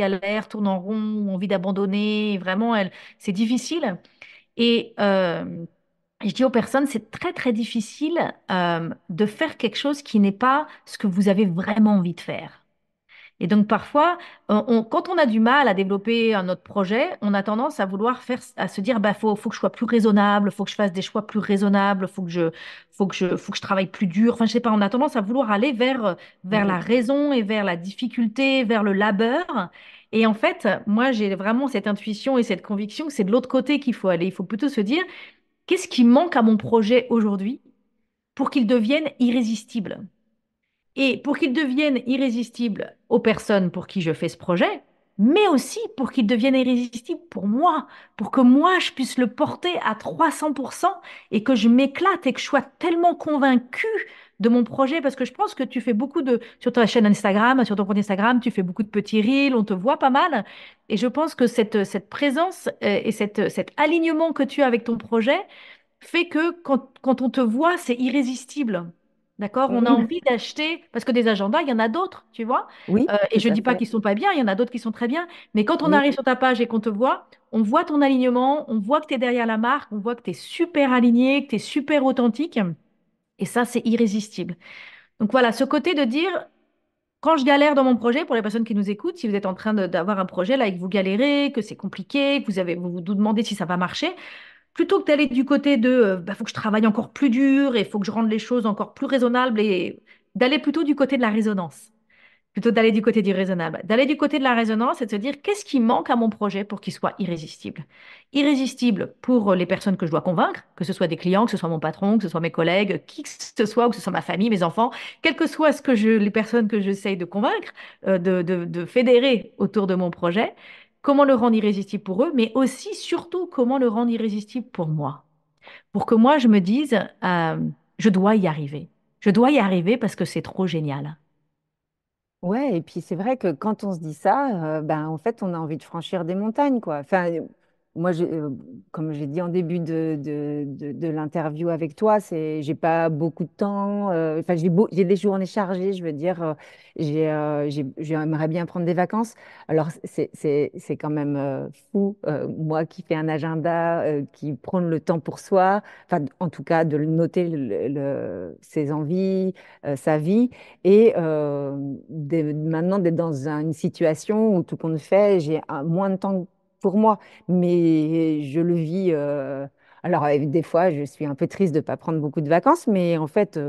tournent en rond, ont envie d'abandonner. Et vraiment, c'est difficile. Et je dis aux personnes, c'est très, très difficile de faire quelque chose qui n'est pas ce que vous avez vraiment envie de faire. Et donc parfois, quand on a du mal à développer un autre projet, on a tendance à vouloir à se dire, bah faut que je sois plus raisonnable, faut que je fasse des choix plus raisonnables, faut que je travaille plus dur. Enfin, je sais pas, on a tendance à vouloir aller vers Mhm. la raison et vers la difficulté, vers le labeur. Et en fait, moi, j'ai vraiment cette intuition et cette conviction que c'est de l'autre côté qu'il faut aller. Il faut plutôt se dire, qu'est-ce qui manque à mon projet aujourd'hui pour qu'il devienne irrésistible? Et pour qu'il devienne irrésistible aux personnes pour qui je fais ce projet, mais aussi pour qu'il devienne irrésistible pour moi, pour que moi, je puisse le porter à 300% et que je m'éclate et que je sois tellement convaincue de mon projet, parce que je pense que tu fais sur ta chaîne Instagram, sur ton compte Instagram, tu fais beaucoup de petits reels, on te voit pas mal. Et je pense que cette présence et cet alignement que tu as avec ton projet fait que quand on te voit, c'est irrésistible. D'accord? On a Mhm. envie d'acheter, parce que des agendas, il y en a d'autres, tu vois? Oui, Et tout je à dis pas fait. qu'ils sont pas bien, il y en a d'autres qui sont très bien. Mais quand on Oui, arrive sur ta page et qu'on te voit, on voit ton alignement, on voit que tu es derrière la marque, on voit que tu es super aligné, que tu es super authentique. Et ça, c'est irrésistible. Donc voilà, ce côté de dire, quand je galère dans mon projet, pour les personnes qui nous écoutent, si vous êtes en train d'avoir un projet là et que vous galérez, que c'est compliqué, que vous vous demandez si ça va marcher, plutôt que d'aller du côté de faut que je travaille encore plus dur et faut que je rende les choses encore plus raisonnables et d'aller plutôt du côté de la résonance. Plutôt d'aller du côté du raisonnable. D'aller du côté de la résonance et de se dire qu'est-ce qui manque à mon projet pour qu'il soit irrésistible. Irrésistible pour les personnes que je dois convaincre, que ce soit des clients, que ce soit mon patron, que ce soit mes collègues, qui que ce soit, ou que ce soit ma famille, mes enfants, quelles que soient les personnes que j'essaye de convaincre, de fédérer autour de mon projet, comment le rendre irrésistible pour eux, mais aussi, surtout, comment le rendre irrésistible pour moi. Pour que moi, je me dise, je dois y arriver. Je dois y arriver parce que c'est trop génial. Ouais, et puis c'est vrai que quand on se dit ça, ben, en fait, on a envie de franchir des montagnes, quoi. Enfin, moi, comme j'ai dit en début de l'interview avec toi, j'ai pas beaucoup de temps. Enfin, j'ai des journées chargées, je veux dire, j'aimerais bien prendre des vacances. Alors, c'est quand même fou, moi qui fais un agenda, qui prend le temps pour soi, enfin, en tout cas, de le noter ses envies, sa vie. Et maintenant d'être dans une situation où tout compte fait, j'ai moins de temps pour moi, mais je le vis. Alors, des fois, je suis un peu triste de ne pas prendre beaucoup de vacances, mais en fait,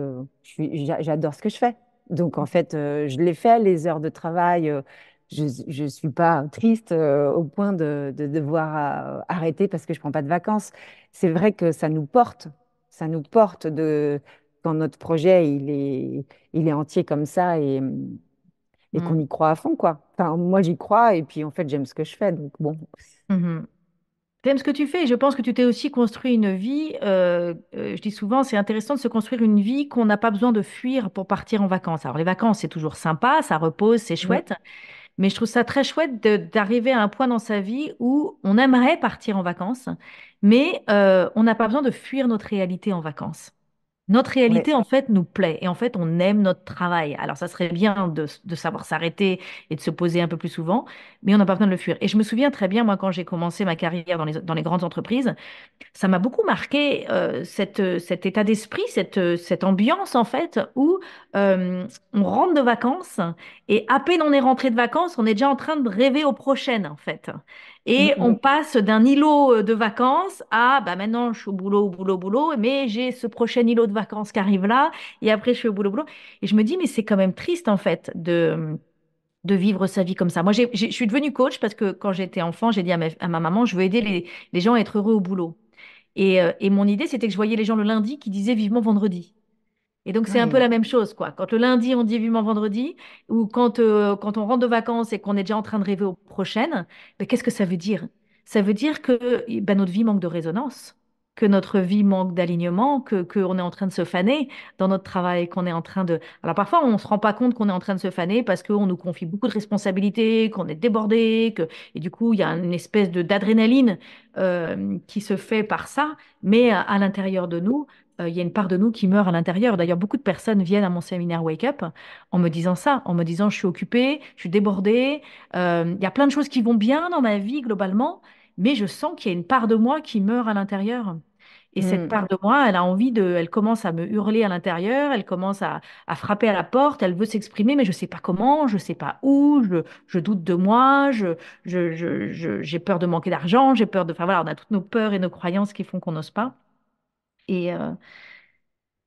j'adore ce que je fais. Donc, en fait, je l'ai fait, les heures de travail. Je ne suis pas triste au point de devoir arrêter parce que je ne prends pas de vacances. C'est vrai que ça nous porte quand notre projet il est entier comme ça et qu'on Mm. y croit à fond, quoi. Enfin, moi, j'y crois et puis en fait, j'aime ce que je fais. Donc, bon. Mhm. T'aimes ce que tu fais et je pense que tu t'es aussi construit une vie. Je dis souvent, c'est intéressant de se construire une vie qu'on n'a pas besoin de fuir pour partir en vacances. Alors, les vacances, c'est toujours sympa, ça repose, c'est Mm. chouette, mais je trouve ça très chouette d'arriver à un point dans sa vie où on aimerait partir en vacances, mais on n'a pas besoin de fuir notre réalité en vacances. Notre Ouais. réalité, en fait, nous plaît et en fait, on aime notre travail. Alors, ça serait bien de savoir s'arrêter et de se poser un peu plus souvent, mais on n'a pas besoin de le fuir. Et je me souviens très bien, moi, quand j'ai commencé ma carrière dans les grandes entreprises, ça m'a beaucoup marqué cet état d'esprit, cette ambiance en fait où on rentre de vacances et à peine on est rentré de vacances, on est déjà en train de rêver aux prochaines en fait. Mm, Et on mm. passe d'un îlot de vacances à bah maintenant je suis au boulot, au boulot, au boulot, mais j'ai ce prochain îlot de vacances qui arrive là et après je suis au boulot, au boulot. Et je me dis mais c'est quand même triste en fait de vivre sa vie comme ça. Moi, je suis devenue coach parce que quand j'étais enfant, j'ai dit à ma maman, je veux aider les gens à être heureux au boulot. Et mon idée, c'était que je voyais les gens le lundi qui disaient vivement vendredi. Et donc, c'est un peu Ouais. la même chose, quoi. Quand le lundi, on dit vivement vendredi, ou quand on rentre de vacances et qu'on est déjà en train de rêver aux prochaines, ben, qu'est-ce que ça veut dire? Ça veut dire que ben, notre vie manque de résonance, que notre vie manque d'alignement, qu'on est en train de se faner dans notre travail, qu'on est en train de... Alors parfois, on ne se rend pas compte qu'on est en train de se faner parce qu'on nous confie beaucoup de responsabilités, qu'on est débordé, et du coup, il y a une espèce d'adrénaline qui se fait par ça, mais à l'intérieur de nous, il y a une part de nous qui meurt à l'intérieur. D'ailleurs, beaucoup de personnes viennent à mon séminaire Wake Up en me disant ça, en me disant je suis occupée, je suis débordée, il y a plein de choses qui vont bien dans ma vie globalement, mais je sens qu'il y a une part de moi qui meurt à l'intérieur. Et cette Mm. part de moi, elle commence à me hurler à l'intérieur, elle commence à frapper à la porte, elle veut s'exprimer, mais je ne sais pas comment, je ne sais pas où, je doute de moi, j'ai peur de manquer d'argent, j'ai peur de... Enfin voilà, on a toutes nos peurs et nos croyances qui font qu'on n'ose pas. Et,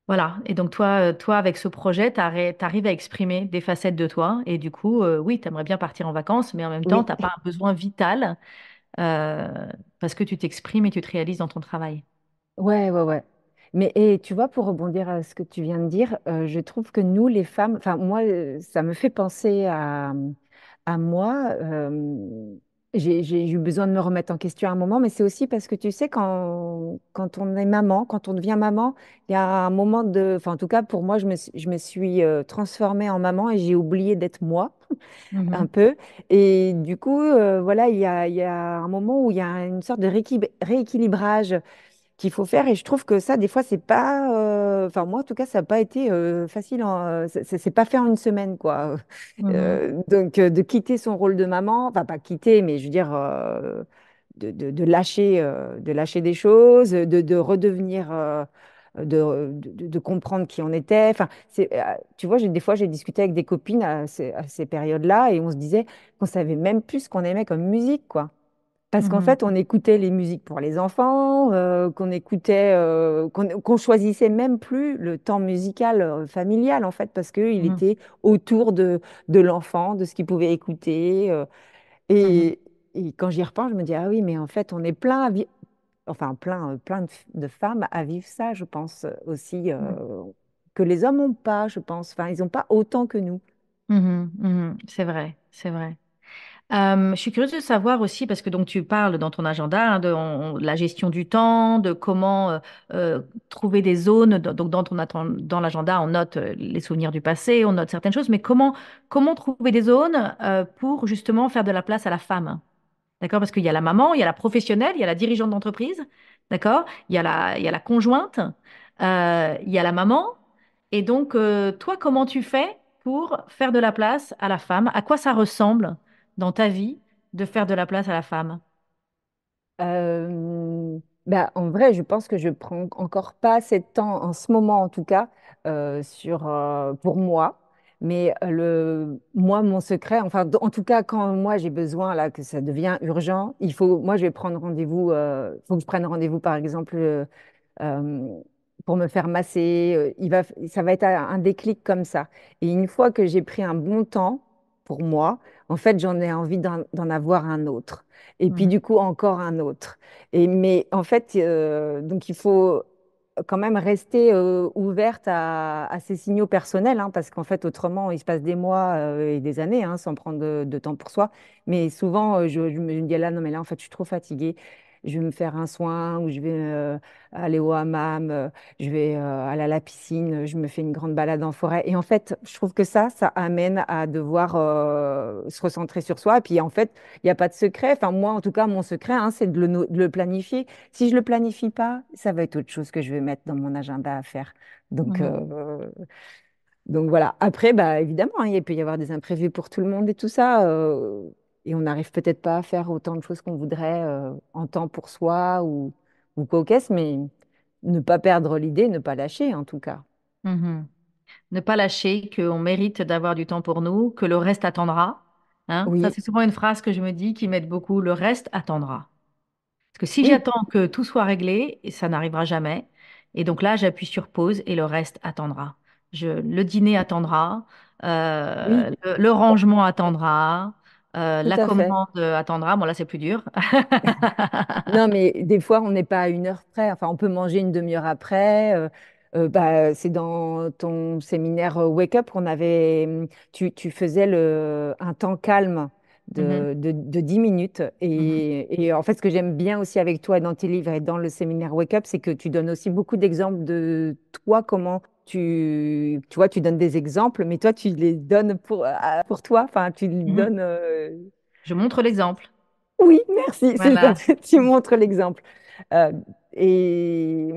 voilà. Et donc, toi, avec ce projet, tu arrives à exprimer des facettes de toi. Et du coup, oui, tu aimerais bien partir en vacances, mais en même temps, Oui. tu n'as pas un besoin vital euh, parce que tu t'exprimes et tu te réalises dans ton travail. Ouais, ouais, ouais. Mais et tu vois, pour rebondir à ce que tu viens de dire, je trouve que nous, les femmes, enfin moi, ça me fait penser à moi. J'ai eu besoin de me remettre en question à un moment, mais c'est aussi parce que tu sais, quand on est maman, quand on devient maman, il y a un moment de, enfin en tout cas pour moi, je me suis transformée en maman et j'ai oublié d'être moi un Mhm. peu. Et du coup, voilà, il y a un moment où il y a une sorte de rééquilibrage qu'il faut faire. Et je trouve que ça, des fois, c'est pas. Enfin, moi, en tout cas, ça n'a pas été facile. C'est pas fait en une semaine, quoi. Mhm. Donc, de quitter son rôle de maman, enfin, pas quitter, mais je veux dire, de lâcher des choses, de redevenir. De comprendre qui on était. Enfin, tu vois, des fois, j'ai discuté avec des copines à ces périodes-là et on se disait qu'on savait même plus ce qu'on aimait comme musique, quoi. Parce qu'en Mhm. fait, on écoutait les musiques pour les enfants, qu'on choisissait même plus le temps musical familial, en fait, parce qu'il Mhm. était autour de l'enfant, de ce qu'il pouvait écouter. Mhm. Et, et quand j'y repense, je me dis, ah oui, mais en fait, on est enfin, plein de femmes à vivre ça, je pense aussi, que les hommes n'ont pas, je pense. Enfin, ils n'ont pas autant que nous. Mhm. Mhm. C'est vrai, c'est vrai. Je suis curieuse de savoir aussi, parce que donc tu parles dans ton agenda hein, de la gestion du temps, de comment trouver des zones. Donc dans l'agenda, on note les souvenirs du passé, on note certaines choses, mais comment trouver des zones pour justement faire de la place à la femme? D'accord? Parce qu'il y a la maman, il y a la professionnelle, il y a la dirigeante d'entreprise, d'accord? Il y a la conjointe, il y a la maman. Et donc, toi, comment tu fais pour faire de la place à la femme? À quoi ça ressemble dans ta vie de faire de la place à la femme? Bah, en vrai, je pense que je prends encore pas assez de temps, en ce moment en tout cas, pour moi. Mais moi, mon secret, enfin, en tout cas, quand moi j'ai besoin, là, que ça devient urgent, moi, je vais prendre rendez-vous, faut que je prenne rendez-vous, par exemple, euh, pour me faire masser. Ça va être un déclic comme ça. Et une fois que j'ai pris un bon temps pour moi, en fait, j'en ai envie d'en avoir un autre. Et puis, Mhm, du coup, encore un autre. Mais en fait, donc il faut quand même rester ouverte à ces signaux personnels, hein, parce qu'en fait, autrement, il se passe des mois et des années hein, sans prendre de temps pour soi. Mais souvent, je me dis là, non, mais là, en fait, je suis trop fatiguée. Je vais me faire un soin ou je vais aller au hammam, je vais aller à la piscine, je me fais une grande balade en forêt. Et en fait, je trouve que ça amène à devoir se recentrer sur soi. Et puis, en fait, il n'y a pas de secret. Enfin, moi, en tout cas, mon secret, hein, c'est de le planifier. Si je le planifie pas, ça va être autre chose que je vais mettre dans mon agenda à faire. Donc, mhm, donc voilà. Après, bah, évidemment, hein, il peut y avoir des imprévus pour tout le monde et tout ça. Et on n'arrive peut-être pas à faire autant de choses qu'on voudrait en temps pour soi ou quoi qu'est-ce, mais ne pas perdre l'idée, ne pas lâcher en tout cas. mhm. Ne pas lâcher, qu'on mérite d'avoir du temps pour nous, que le reste attendra. Hein? Ça, Oui, c'est souvent une phrase que je me dis qui m'aide beaucoup. Le reste attendra. Parce que si oui, j'attends que tout soit réglé, et ça n'arrivera jamais. Et donc là, j'appuie sur pause et le reste attendra. Le dîner attendra, oui, le rangement attendra, tout la à fait. commande attendra. Bon, là, c'est plus dur. Non, mais des fois, on n'est pas à une heure près. Enfin, on peut manger une demi-heure après. Bah, c'est dans ton séminaire Wake Up qu'on avait. Tu faisais un temps calme Mhm, de 10 minutes. mhm, Et en fait, ce que j'aime bien aussi avec toi dans tes livres et dans le séminaire Wake Up, c'est que tu donnes aussi beaucoup d'exemples de toi, comment tu vois, tu donnes des exemples, mais toi, tu les donnes pour toi. Enfin, tu les mhm. donnes. Je montre l'exemple. Oui, merci, c'est ça, Voilà. tu montres l'exemple. Euh, et,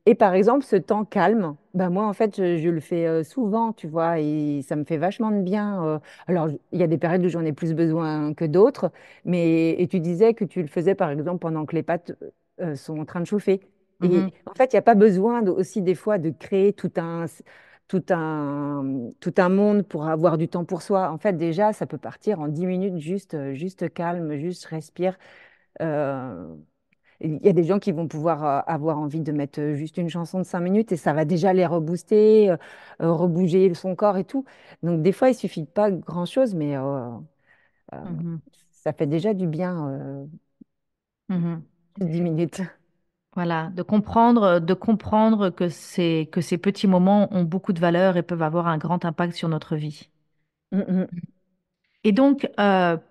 et par exemple, ce temps calme, ben moi, en fait, je le fais souvent, tu vois, et ça me fait vachement de bien. Alors, il y a des périodes où j'en ai plus besoin que d'autres, et tu disais que tu le faisais, par exemple, pendant que les pâtes sont en train de chauffer. Et Mhm, en fait, il n'y a pas besoin aussi, des fois, de créer tout un monde pour avoir du temps pour soi. En fait, déjà, ça peut partir en 10 minutes, juste calme, juste respire. Euh, il y a des gens qui vont pouvoir avoir envie de mettre juste une chanson de 5 minutes et ça va déjà les rebooster, rebouger son corps et tout. Donc, des fois, il suffit de pas grand-chose, mais euh, mhm, ça fait déjà du bien, mhm. 10 minutes. Voilà, de comprendre que ces petits moments ont beaucoup de valeur et peuvent avoir un grand impact sur notre vie. Mm, mm. Et donc,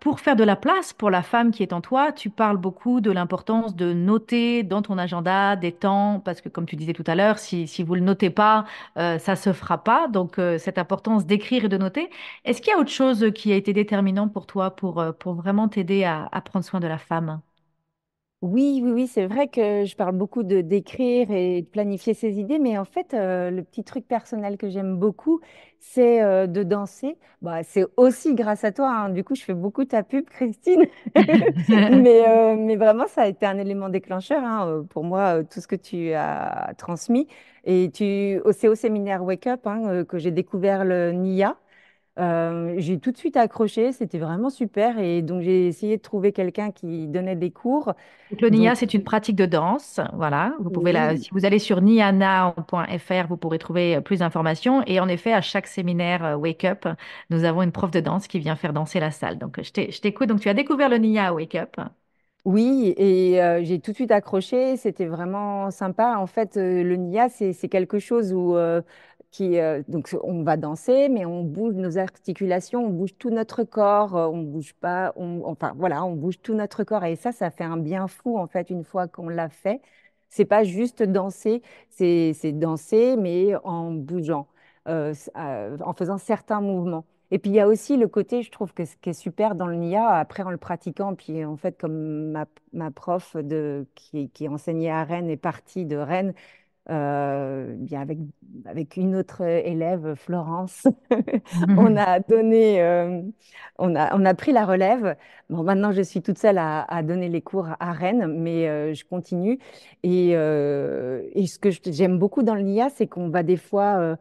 pour faire de la place pour la femme qui est en toi, tu parles beaucoup de l'importance de noter dans ton agenda des temps, parce que comme tu disais tout à l'heure, si vous ne le notez pas, ça ne se fera pas. Donc, cette importance d'écrire et de noter. Est-ce qu'il y a autre chose qui a été déterminant pour toi pour vraiment t'aider à prendre soin de la femme? Oui, oui, oui, c'est vrai que je parle beaucoup de d'écrire et de planifier ses idées, mais en fait, le petit truc personnel que j'aime beaucoup, c'est de danser. Bah, c'est aussi grâce à toi, hein. Du coup, je fais beaucoup ta pub, Christine. Mais vraiment, ça a été un élément déclencheur hein, pour moi, tout ce que tu as transmis. Et c'est au séminaire Wake Up hein, que j'ai découvert le NIA. J'ai tout de suite accroché, c'était vraiment super. Et donc, j'ai essayé de trouver quelqu'un qui donnait des cours. Donc, le Donc, NIA, c'est une pratique de danse. Voilà. Vous pouvez oui, si vous allez sur niana.fr, vous pourrez trouver plus d'informations. Et en effet, à chaque séminaire Wake Up, nous avons une prof de danse qui vient faire danser la salle. Donc, je t'écoute. Donc, tu as découvert le NIA à Wake Up. oui, et j'ai tout de suite accroché. C'était vraiment sympa. En fait, le NIA, c'est quelque chose où donc on va danser, mais on bouge nos articulations, on bouge tout notre corps, on bouge pas, enfin voilà, on bouge tout notre corps. Et ça fait un bien fou en fait une fois qu'on l'a fait. C'est pas juste danser, c'est danser, mais en bougeant, en faisant certains mouvements. Et puis il y a aussi le côté, je trouve que ce qui est super dans le NIA, après en le pratiquant, puis en fait comme ma prof qui enseignait à Rennes est partie de Rennes, bien avec une autre élève, Florence, on a donné, on a pris la relève. Bon, maintenant, je suis toute seule à donner les cours à Rennes, mais je continue. Et ce que j'aime beaucoup dans l'IA, c'est qu'on va des fois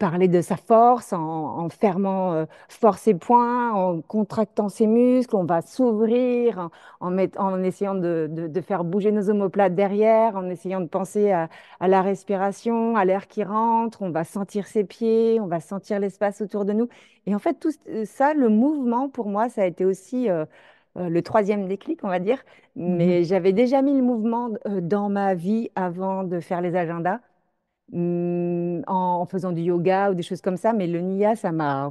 parler de sa force en fermant fort ses poings, en contractant ses muscles. On va s'ouvrir en essayant de faire bouger nos omoplates derrière, en essayant de penser à la respiration, à l'air qui rentre, on va sentir ses pieds, on va sentir l'espace autour de nous. Et en fait, tout ça, le mouvement, pour moi, ça a été aussi le troisième déclic, on va dire. Mais j'avais déjà mis le mouvement dans ma vie avant de faire les agendas, en faisant du yoga ou des choses comme ça. Mais le NIA, ça m'a,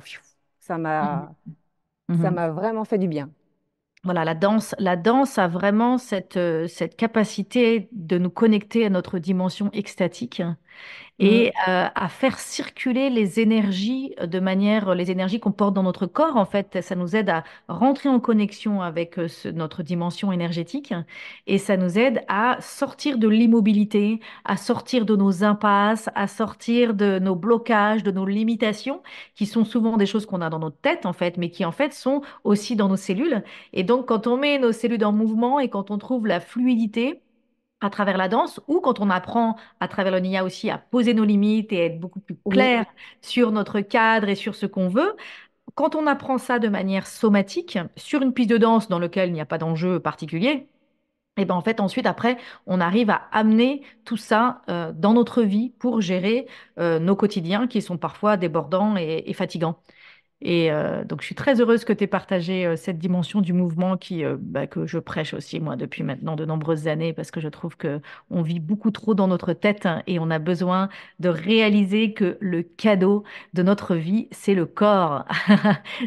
ça m'a vraiment fait du bien. Voilà, la danse a vraiment cette capacité de nous connecter à notre dimension extatique Mm. et à faire circuler les énergies les énergies qu'on porte dans notre corps. En fait, ça nous aide à rentrer en connexion avec notre dimension énergétique et ça nous aide à sortir de l'immobilité, à sortir de nos impasses, à sortir de nos blocages, de nos limitations, qui sont souvent des choses qu'on a dans notre tête, en fait, mais qui, en fait, sont aussi dans nos cellules. Et donc, quand on met nos cellules en mouvement et quand on trouve la fluidité, à travers la danse ou quand on apprend à travers le NIA aussi à poser nos limites et être beaucoup plus Oui, clair sur notre cadre et sur ce qu'on veut. Quand on apprend ça de manière somatique sur une piste de danse dans laquelle il n'y a pas d'enjeu particulier, et ben en fait ensuite après on arrive à amener tout ça dans notre vie pour gérer nos quotidiens qui sont parfois débordants et fatigants. Et donc, je suis très heureuse que tu aies partagé cette dimension du mouvement que je prêche aussi, moi, depuis maintenant de nombreuses années, parce que je trouve que on vit beaucoup trop dans notre tête hein, et on a besoin de réaliser que le cadeau de notre vie, c'est le corps.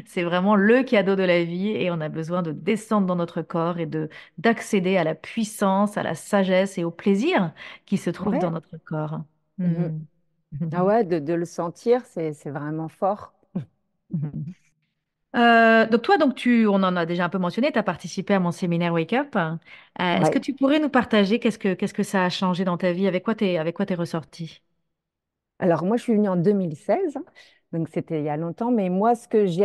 C'est vraiment le cadeau de la vie et on a besoin de descendre dans notre corps et d'accéder à la puissance, à la sagesse et au plaisir qui se trouve dans ouais. notre corps. Mhm. Hmm. Ah ouais, de le sentir, c'est vraiment fort. Donc toi, on en a déjà un peu mentionné, tu as participé à mon séminaire Wake Up. Est-ce que Ouais. tu pourrais nous partager qu'est-ce que ça a changé dans ta vie? Avec quoi t'es ressorti? Alors moi, je suis venue en 2016, hein, donc c'était il y a longtemps. Mais moi, ce que j'ai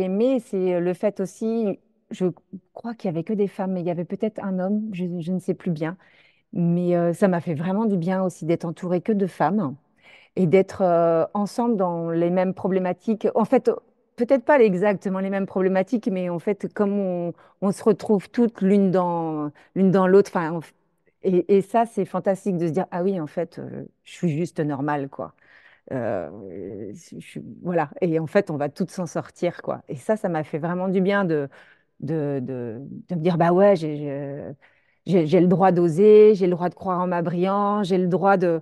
aimé, c'est le fait aussi, je crois qu'il y avait que des femmes, mais il y avait peut-être un homme, je ne sais plus bien. Mais ça m'a fait vraiment du bien aussi d'être entourée que de femmes et d'être ensemble dans les mêmes problématiques. En fait, peut-être pas exactement les mêmes problématiques, mais en fait, comme on se retrouve toutes l'une dans l'autre. Enfin, et ça, c'est fantastique de se dire, ah oui, en fait, je suis juste normale, quoi. Voilà. Et en fait, on va toutes s'en sortir, quoi. Et ça m'a fait vraiment du bien de me dire, bah ouais, j'ai le droit d'oser, j'ai le droit de croire en ma brillance, j'ai le droit de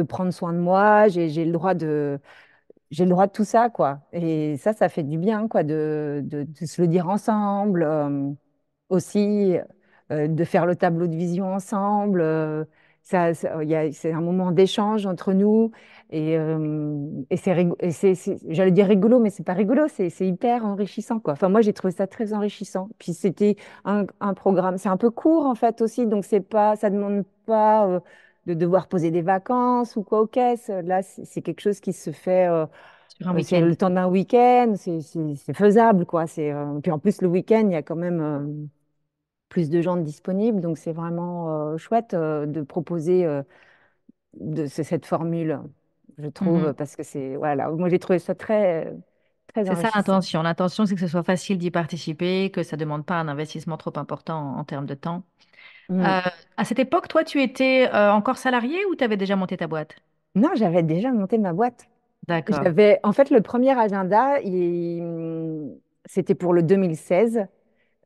prendre soin de moi, j'ai le droit j'ai le droit de tout ça, quoi. Et ça fait du bien, quoi, de se le dire ensemble, aussi, de faire le tableau de vision ensemble. C'est un moment d'échange entre nous. J'allais dire rigolo, mais c'est pas rigolo, c'est hyper enrichissant, quoi. Enfin, moi, j'ai trouvé ça très enrichissant. Puis c'était un programme, c'est un peu court, en fait, aussi, donc ça demande pas de devoir poser des vacances ou quoi aux caisses. Là, c'est quelque chose qui se fait Sur un sur week-end. le temps d'un week-end, c'est faisable, quoi. Puis en plus, le week-end, il y a quand même plus de gens disponibles, donc c'est vraiment chouette de proposer cette formule. je Mhm. trouve, parce que voilà, moi j'ai trouvé ça très, très C'est ça enrichissant. l'intention. L'intention, c'est que ce soit facile d'y participer, que ça ne demande pas un investissement trop important en termes de temps. Mm. À cette époque, toi, tu étais encore salarié ou tu avais déjà monté ta boîte? Non, j'avais déjà monté ma boîte. D'accord. En fait, le premier agenda, c'était pour le 2016,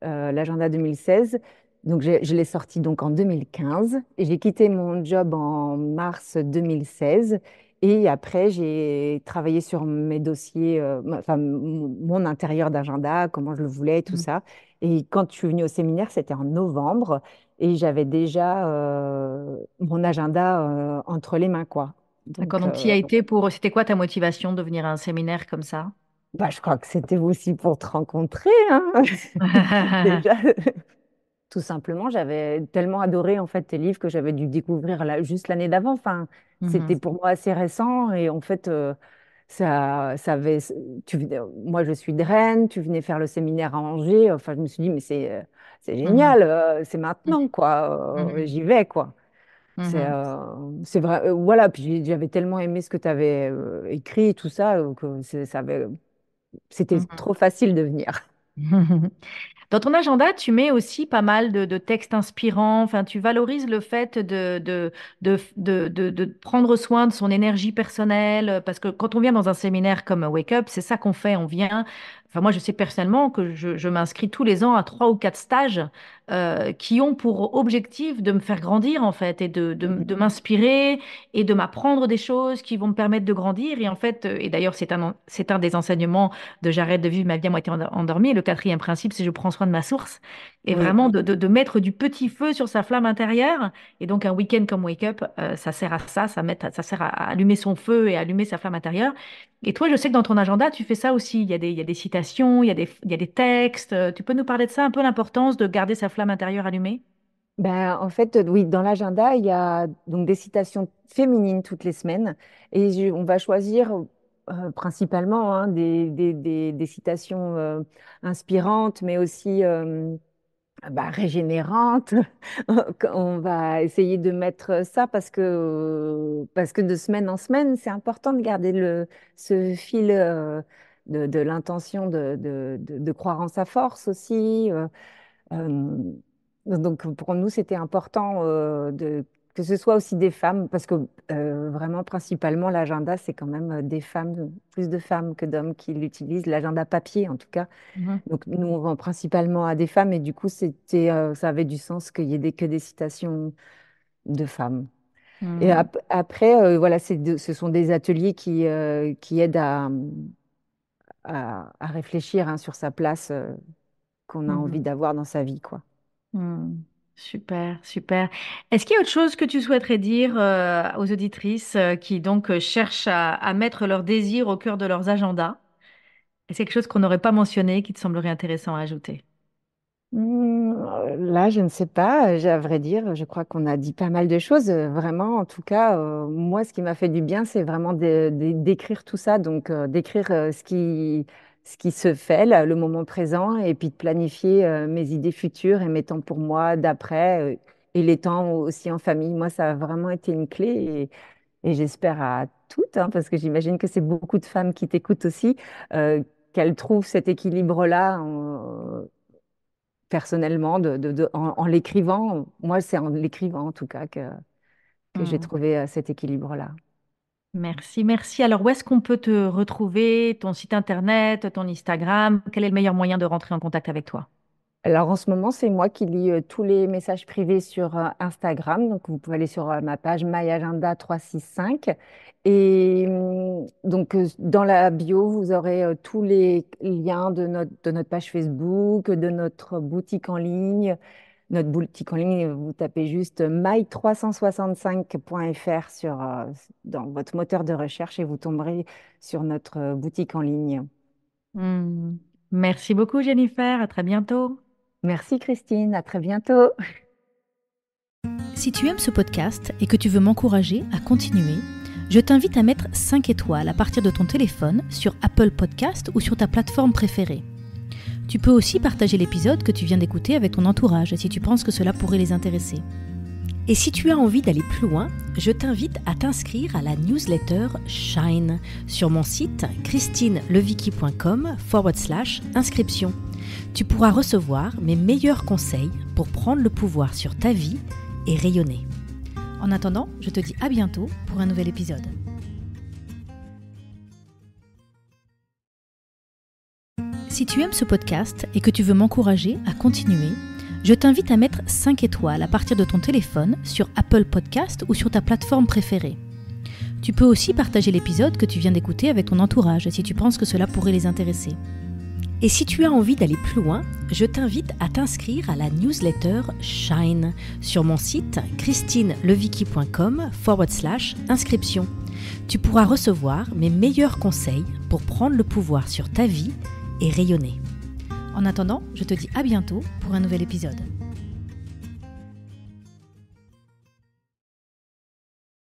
l'agenda 2016. Donc, je l'ai sorti donc en 2015 et j'ai quitté mon job en mars 2016. Et après, j'ai travaillé sur mes dossiers, enfin, mon intérieur d'agenda, comment je le voulais, tout Mhm. ça. Et quand je suis venue au séminaire, c'était en novembre et j'avais déjà mon agenda entre les mains, quoi. D'accord. Donc, Donc, tu y as été pour. C'était quoi ta motivation de venir à un séminaire comme ça? bah, je crois que c'était aussi pour te rencontrer, hein. Déjà, tout simplement, j'avais tellement adoré en fait tes livres que j'avais dû découvrir juste l'année d'avant. Enfin, c'était Mhm. pour moi assez récent et en fait, ça avait. Moi, je suis de Rennes. Tu venais faire le séminaire à Angers. Enfin, je me suis dit, mais c'est Mhm. génial. C'est maintenant quoi. Mhm. J'y vais quoi. Mhm. C'est vrai. Voilà. Puis j'avais tellement aimé ce que tu avais écrit et tout ça que c'était Mhm. trop facile de venir. Dans ton agenda, tu mets aussi pas mal de textes inspirants. Enfin, tu valorises le fait de prendre soin de son énergie personnelle. Parce que quand on vient dans un séminaire comme Wake Up, c'est ça qu'on fait. On vient. Enfin, moi, je sais personnellement que je m'inscris tous les ans à 3 ou 4 stages qui ont pour objectif de me faire grandir, en fait, et de m'inspirer et de m'apprendre des choses qui vont me permettre de grandir. Et en fait, et d'ailleurs, c'est un des enseignements de j'arrête de vivre ma vie à moitié endormie. Le quatrième principe, c'est je prends soin de ma source et Oui. vraiment de mettre du petit feu sur sa flamme intérieure. Et donc, un week-end comme Wake Up, ça sert à ça, ça sert à allumer son feu et à allumer sa flamme intérieure. Et toi, je sais que dans ton agenda, tu fais ça aussi. Il y a des citations, il y a des textes. Tu peux nous parler de ça, un peu l'importance de garder sa flamme intérieure allumée? Ben, en fait, oui, dans l'agenda, il y a donc des citations féminines toutes les semaines et on va choisir principalement hein, des citations inspirantes, mais aussi bah, régénérantes. On va essayer de mettre ça parce que de semaine en semaine, c'est important de garder ce fil de l'intention de croire en sa force aussi. Euh, donc pour nous, c'était important que ce soit aussi des femmes, parce que vraiment, principalement, l'agenda, c'est quand même des femmes, plus de femmes que d'hommes qui l'utilisent, l'agenda papier en tout cas. Mhm. Donc nous, on vend principalement à des femmes, et du coup, ça avait du sens qu'il y ait que des citations de femmes. Et Mhm. après, voilà, ce sont des ateliers qui aident à réfléchir hein, sur sa place qu'on a envie Mhm. d'avoir dans sa vie, quoi. Hmm. Super, super. Est-ce qu'il y a autre chose que tu souhaiterais dire aux auditrices qui donc cherchent à mettre leurs désirs au cœur de leurs agendas? Est-ce quelque chose qu'on n'aurait pas mentionné qui te semblerait intéressant à ajouter? Là, je ne sais pas, à vrai dire, je crois qu'on a dit pas mal de choses. Vraiment, en tout cas, moi, ce qui m'a fait du bien, c'est vraiment d'écrire tout ça, donc d'écrire ce qui se fait, là, le moment présent, et puis de planifier mes idées futures et mes temps pour moi d'après, et les temps aussi en famille. Moi, ça a vraiment été une clé, et j'espère à toutes, hein, parce que j'imagine que c'est beaucoup de femmes qui t'écoutent aussi, euh, qu'elles trouvent cet équilibre-là personnellement en l'écrivant. Moi, c'est en l'écrivant en tout cas que j'ai Hmm. trouvé cet équilibre-là. Merci, merci. Alors, où est-ce qu'on peut te retrouver? Ton site internet, ton Instagram? Quel est le meilleur moyen de rentrer en contact avec toi? Alors en ce moment, c'est moi qui lis tous les messages privés sur Instagram. Donc vous pouvez aller sur ma page myagenda365. Et donc dans la bio, vous aurez tous les liens de notre page Facebook, de notre boutique en ligne. Notre boutique en ligne, vous tapez juste my365.fr dans votre moteur de recherche et vous tomberez sur notre boutique en ligne. Hmm. Merci beaucoup, Jennifer. À très bientôt. Merci Christine, à très bientôt. Si tu aimes ce podcast et que tu veux m'encourager à continuer, je t'invite à mettre 5 étoiles à partir de ton téléphone sur Apple Podcast ou sur ta plateforme préférée. Tu peux aussi partager l'épisode que tu viens d'écouter avec ton entourage si tu penses que cela pourrait les intéresser. Et si tu as envie d'aller plus loin, je t'invite à t'inscrire à la newsletter Shine sur mon site christinelevicky.com/inscription. Tu pourras recevoir mes meilleurs conseils pour prendre le pouvoir sur ta vie et rayonner. En attendant, je te dis à bientôt pour un nouvel épisode. Si tu aimes ce podcast et que tu veux m'encourager à continuer, je t'invite à mettre 5 étoiles à partir de ton téléphone sur Apple Podcast ou sur ta plateforme préférée. Tu peux aussi partager l'épisode que tu viens d'écouter avec ton entourage si tu penses que cela pourrait les intéresser. Et si tu as envie d'aller plus loin, je t'invite à t'inscrire à la newsletter Shine sur mon site christinelevicky.com/inscription. Tu pourras recevoir mes meilleurs conseils pour prendre le pouvoir sur ta vie et rayonner. En attendant, je te dis à bientôt pour un nouvel épisode.